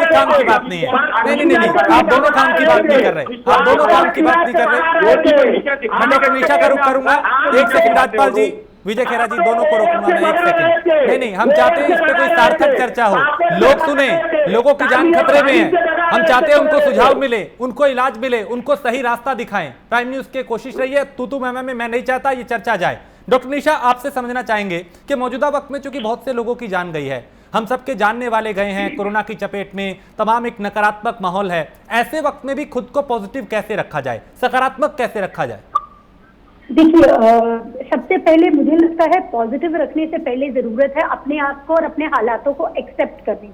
काम की बात नहीं है। नहीं, आप दोनों काम की बात नहीं कर रहे, आप दोनों काम की बात नहीं कर रहे। मैं डॉक्टर निशा का रुख करूंगा। एक सेकंड राजपाल जी, विजय खेरा जी, दोनों को रोकूंगा मैं एक सेकंड। नहीं, हम चाहते हैं इस पर कोई सार्थक चर्चा हो, लोग सुने, लोगों की जान खतरे में है। हम चाहते हैं उनको सुझाव मिले, उनको इलाज मिले, उनको सही रास्ता दिखाएं। प्राइम न्यूज की कोशिश रही है, तू में मैं नहीं चाहता ये चर्चा जाए। डॉक्टर निशा, आपसे समझना चाहेंगे कि मौजूदा वक्त में चूंकि बहुत से लोगों की जान गई है, हम सबके जानने वाले गए हैं कोरोना की चपेट में, तमाम एक नकारात्मक माहौल है, ऐसे वक्त में भी खुद को पॉजिटिव कैसे रखा जाए, सकारात्मक कैसे रखा जाए? देखिए, सबसे पहले मुझे लगता है पॉजिटिव रखने से पहले जरूरत है अपने आप को और अपने हालातों को एक्सेप्ट करने की।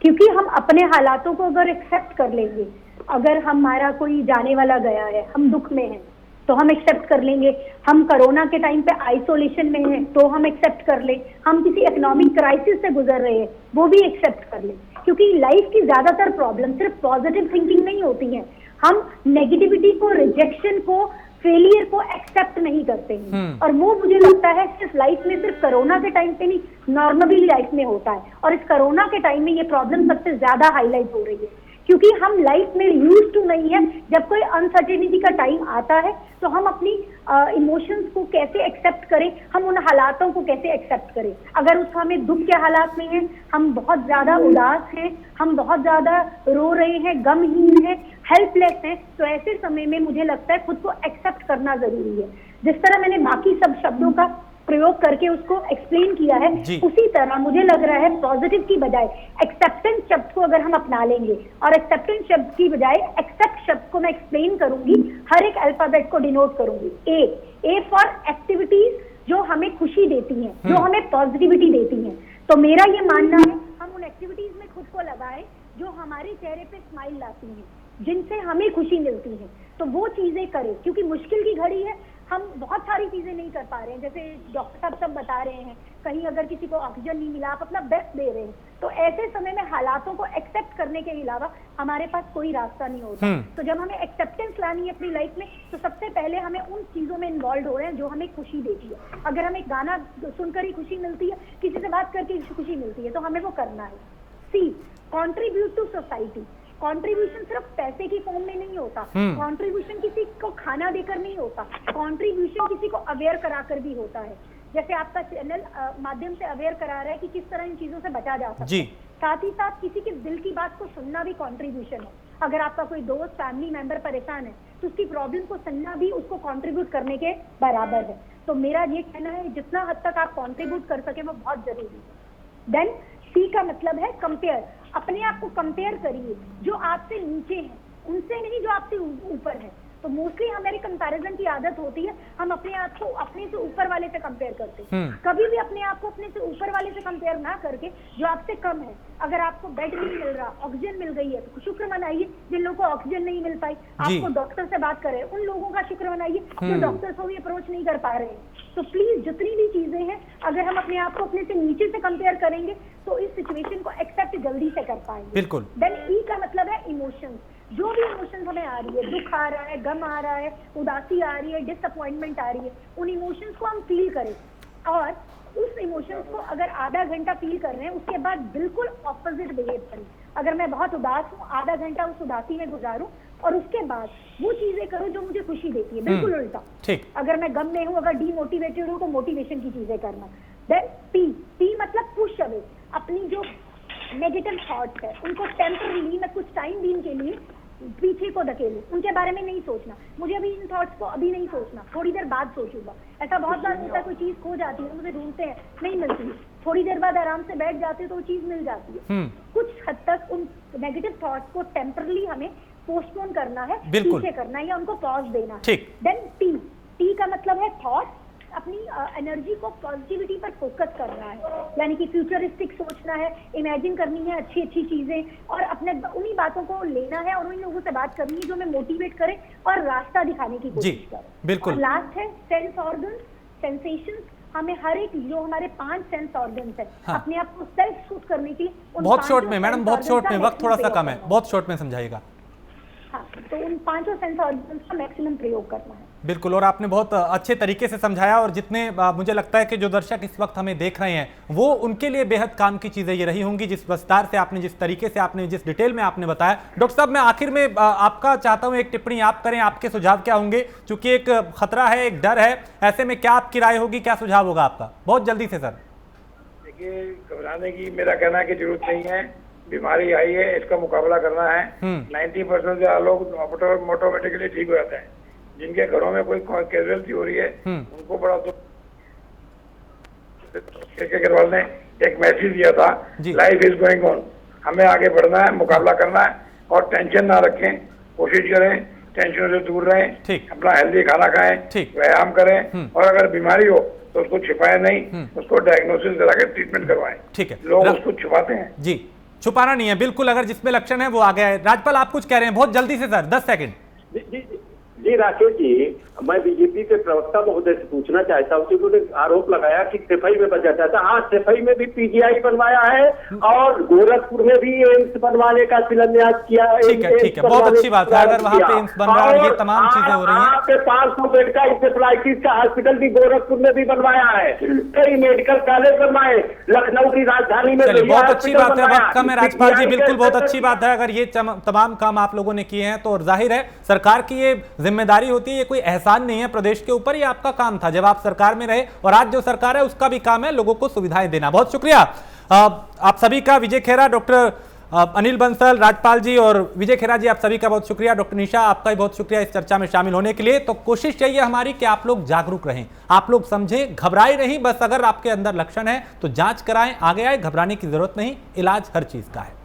क्योंकि हम अपने हालातों को अगर एक्सेप्ट कर लेंगे, अगर हमारा कोई जाने वाला गया है, हम दुख में हैं तो हम एक्सेप्ट कर लेंगे, हम कोरोना के टाइम पे आइसोलेशन में हैं तो हम एक्सेप्ट कर ले, हम किसी इकोनॉमिक क्राइसिस से गुजर रहे हैं वो भी एक्सेप्ट कर ले। क्योंकि लाइफ की ज्यादातर प्रॉब्लम सिर्फ पॉजिटिव थिंकिंग नहीं होती है, हम नेगेटिविटी को, रिजेक्शन को, फेलियर को एक्सेप्ट नहीं करते हैं। और वो मुझे लगता है सिर्फ लाइफ में, सिर्फ कोरोना के टाइम पे नहीं, नॉर्मली लाइफ में होता है। और इस कोरोना के टाइम में ये प्रॉब्लम सबसे ज्यादा हाईलाइट हो रही है क्योंकि हम लाइफ में यूज्ड टू नहीं है। जब कोई अनसर्टेनिटी का टाइम आता है तो हम अपनी इमोशंस को कैसे एक्सेप्ट करें, हम उन हालातों को कैसे एक्सेप्ट करें। अगर उस हमें दुख के हालात में हैं, हम बहुत ज्यादा उदास हैं, हम बहुत ज्यादा रो रहे हैं, गमहीन हैं, हेल्पलेस हैं, तो ऐसे समय में मुझे लगता है खुद को एक्सेप्ट करना जरूरी है। जिस तरह मैंने बाकी सब शब्दों का प्रयोग करके उसको एक्सप्लेन किया है, उसी तरह मुझे लग रहा है पॉजिटिव की बजाय एक्सेप्टेंस शब्द को अगर हम अपना लेंगे, और एक्सेप्टेंस शब्द की बजाय एक्सेप्ट शब्द को मैं एक्सप्लेन करूंगी, हर एक अल्फाबेट को डिनोट करूंगी। ए फॉर एक्टिविटीज जो हमें खुशी देती हैं, जो हमें पॉजिटिविटी देती हैं। तो मेरा ये मानना है हम उन एक्टिविटीज में खुद को लगाएं जो हमारे चेहरे पे स्माइल लाती हैं, जिनसे हमें खुशी मिलती है, तो वो चीजें करें। क्योंकि मुश्किल की घड़ी है, हम बहुत सारी चीजें नहीं कर पा रहे हैं, जैसे डॉक्टर साहब सब बता रहे हैं, कहीं अगर किसी को ऑक्सीजन नहीं मिला, आप अपना बेस्ट दे रहे हैं, तो ऐसे समय में हालातों को एक्सेप्ट करने के अलावा हमारे पास कोई रास्ता नहीं होता। तो जब हमें एक्सेप्टेंस लानी है अपनी लाइफ में, तो सबसे पहले हमें उन चीजों में इन्वॉल्व हो रहे हैं जो हमें खुशी देती है। अगर हमें गाना सुनकर ही खुशी मिलती है, किसी से बात करके खुशी मिलती है, तो हमें वो करना है। सी, कॉन्ट्रीब्यूट टू सोसाइटी। कंट्रीब्यूशन सिर्फ पैसे की फॉर्म में नहीं होता, कंट्रीब्यूशन किसी को खाना देकर नहीं होता, कंट्रीब्यूशन किसी को अवेयर कराकर भी होता है। जैसे आपका चैनल माध्यम से अवेयर करा रहा है कि किस तरह इन चीजों से बचा जा सकता है। साथ ही साथ किसी के दिल की बात को सुनना भी कंट्रीब्यूशन है। अगर आपका कोई दोस्त, फैमिली मेंबर परेशान है तो उसकी प्रॉब्लम को सुनना भी उसको कंट्रीब्यूट करने के बराबर है। तो मेरा ये कहना है जितना हद तक आप कंट्रीब्यूट कर सके वो बहुत जरूरी है। देन सी का मतलब है कंपेयर। अपने आप को कंपेयर करिए, जो आपसे नीचे हैं उनसे नहीं, जो आपसे ऊपर है। तो मोस्टली हमारी कंपैरिजन की आदत होती है, हम अपने आप को अपने से ऊपर वाले से कंपेयर करते हैं। कभी भी अपने आप को अपने से ऊपर वाले से कंपेयर ना करके जो आपसे कम है, अगर आपको बेड नहीं मिल रहा, ऑक्सीजन मिल गई है तो शुक्र मनाइए। जिन लोगों को ऑक्सीजन नहीं मिल पाई, आपको डॉक्टर से बात करे, उन लोगों का शुक्र मनाइए जो डॉक्टर को भी अप्रोच नहीं कर पा रहे हैं। तो प्लीज जितनी भी चीजें हैं, अगर हम अपने आप को अपने से नीचे से कंपेयर करेंगे तो इस सिचुएशन को एक्सेप्ट जल्दी से कर पाएंगे। बिल्कुल। देन ई का मतलब है इमोशंस। जो भी इमोशंस हमें आ रही है, दुख आ रहा है, गम आ रहा है, उदासी आ रही है, डिसअपॉइंटमेंट आ रही है, उन इमोशंस को हम फील करें। और उस इमोशंस को अगर आधा घंटा फील कर रहे हैं, उसके बाद बिल्कुल ऑपोजिट बिहेव करें। अगर मैं बहुत उदास हूँ, आधा घंटा उस उदासी में गुजारूं और उसके बाद वो चीजें करूं जो मुझे खुशी देती है। बिल्कुल उल्टा। अगर मैं गम में हूँ, अगर डीमोटिवेटेड हूँ, तो मोटिवेशन की चीजें करना। देन पी मतलब पुश अवे। अपनी जो नेगेटिव थॉट्स है उनको टेम्परली मैं कुछ टाइम बीन के लिए पीछे को धकेलूं, उनके बारे में नहीं सोचना, मुझे अभी इन थॉट्स को अभी नहीं सोचना, थोड़ी देर बाद सोचूंगा। ऐसा बहुत बार होता है, कोई चीज खो जाती है, मुझे ढूंढते हैं नहीं मिलती है, थोड़ी देर बाद आराम से बैठ जाते हैं तो वो चीज मिल जाती है। कुछ हद तक उन नेगेटिव थॉट्स को टेम्परली हमें पोस्टपोन करना है, पीछे करना है या उनको पॉज देना है। देन टी का मतलब है थॉट, अपनी एनर्जी को पॉजिटिविटी पर फोकस करना है, यानी कि फ्यूचरिस्टिक सोचना है, इमेजिन करनी है अच्छी अच्छी चीजें और अपने उन्हीं बातों को लेना है और उन्हीं लोगों से बात करनी है जो हमें मोटिवेट करे और रास्ता दिखाने की कोशिश करे। बिल्कुल। और लास्ट है सेंस ऑर्गन सेंसेशंस। हमें हर एक जो हमारे 5 सेंस ऑर्गन्स है, अपने आप को सेल्फ शूट करने की बहुत शॉर्ट में मैडम, बहुत शॉर्ट में, वक्त थोड़ा सा कम है, बहुत शॉर्ट में समझाइएगा। हाँ, तो उन 5 सेंस ऑर्गन्स का मैक्सिमम प्रयोग करना है। बिल्कुल, और आपने बहुत अच्छे तरीके से समझाया और जितने मुझे लगता है कि जो दर्शक इस वक्त हमें देख रहे हैं वो उनके लिए बेहद काम की चीज़ें ये रही होंगी, जिस विस्तार से आपने, जिस तरीके से आपने, जिस डिटेल में आपने बताया। डॉक्टर साहब, मैं आखिर में आपका चाहता हूँ एक टिप्पणी आप करें, आपके सुझाव क्या होंगे, क्योंकि एक खतरा है, एक डर है, ऐसे में क्या आपकी राय होगी, क्या सुझाव होगा आपका, बहुत जल्दी से सर? देखिए, घबराने की मेरा कहना है कि जरूरत नहीं है, बीमारी आई है, इसका मुकाबला करना है। 90% से लोग ऑटोमेटिकली ठीक हो जाते हैं। जिनके घरों में कोई कैजुअलिटी हो रही है उनको बड़ा केजरीवाल ने एक मैसेज दिया था, लाइफ इज गोइंग ऑन, हमें आगे बढ़ना है, मुकाबला करना है और टेंशन ना रखें, कोशिश करें टेंशन से दूर रहें, अपना हेल्दी खाना खाएं, व्यायाम करें और अगर बीमारी हो तो उसको छिपाए नहीं, उसको डायग्नोसिस करा के ट्रीटमेंट करवाएं। ठीक है, लोग उसको छुपाते हैं। जी, छुपाना नहीं है, बिल्कुल, अगर जिसमें लक्षण है वो आ गया है। राजपाल, आप कुछ कह रहे हैं, बहुत जल्दी से सर, 10 सेकंड। जी राकेश जी, मैं बीजेपी के प्रवक्ता महोदय से पूछना चाहता हूँ, क्योंकि उन्होंने आरोप लगाया कि सफाई में बचा चाहता। हाँ, सफाई में भी पीजीआई बनवाया है और गोरखपुर में भी एम्स बनवाने का शिलान्यास किया है। ठीक है, बहुत अच्छी बात है, अगर वहाँ पे एम्स बन रहा है, ये तमाम चीजें हो रही हैं। यहाँ पे 500 बेड का इंसेफ्लाइटिस का हॉस्पिटल भी गोरखपुर में भी बनवाया है, कई मेडिकल कॉलेज बनवाए, लखनऊ की राजधानी में बहुत अच्छी बात है, वक्त कम है राजपाल जी, बिल्कुल बहुत अच्छी बात है। अगर ये तमाम काम आप लोगों ने किए हैं तो जाहिर है सरकार की ये जिम्मेदारी होती है, ये कोई एहसान नहीं है प्रदेश के ऊपर, ये आपका काम था जब आप सरकार में रहे, और आज जो सरकार है उसका भी काम है लोगों को सुविधाएं देना। बहुत शुक्रिया आप सभी का, विजय खेरा, डॉक्टर अनिल बंसल, राजपाल जी और विजय खेरा जी, आप सभी का बहुत शुक्रिया। डॉक्टर निशा, आपका भी बहुत शुक्रिया इस चर्चा में शामिल होने के लिए। तो कोशिश चाहिए हमारी कि आप लोग जागरूक रहें, आप लोग समझें, घबराए नहीं, बस अगर आपके अंदर लक्षण है तो जांच कराएं, आगे आए, घबराने की जरूरत नहीं, इलाज हर चीज का है।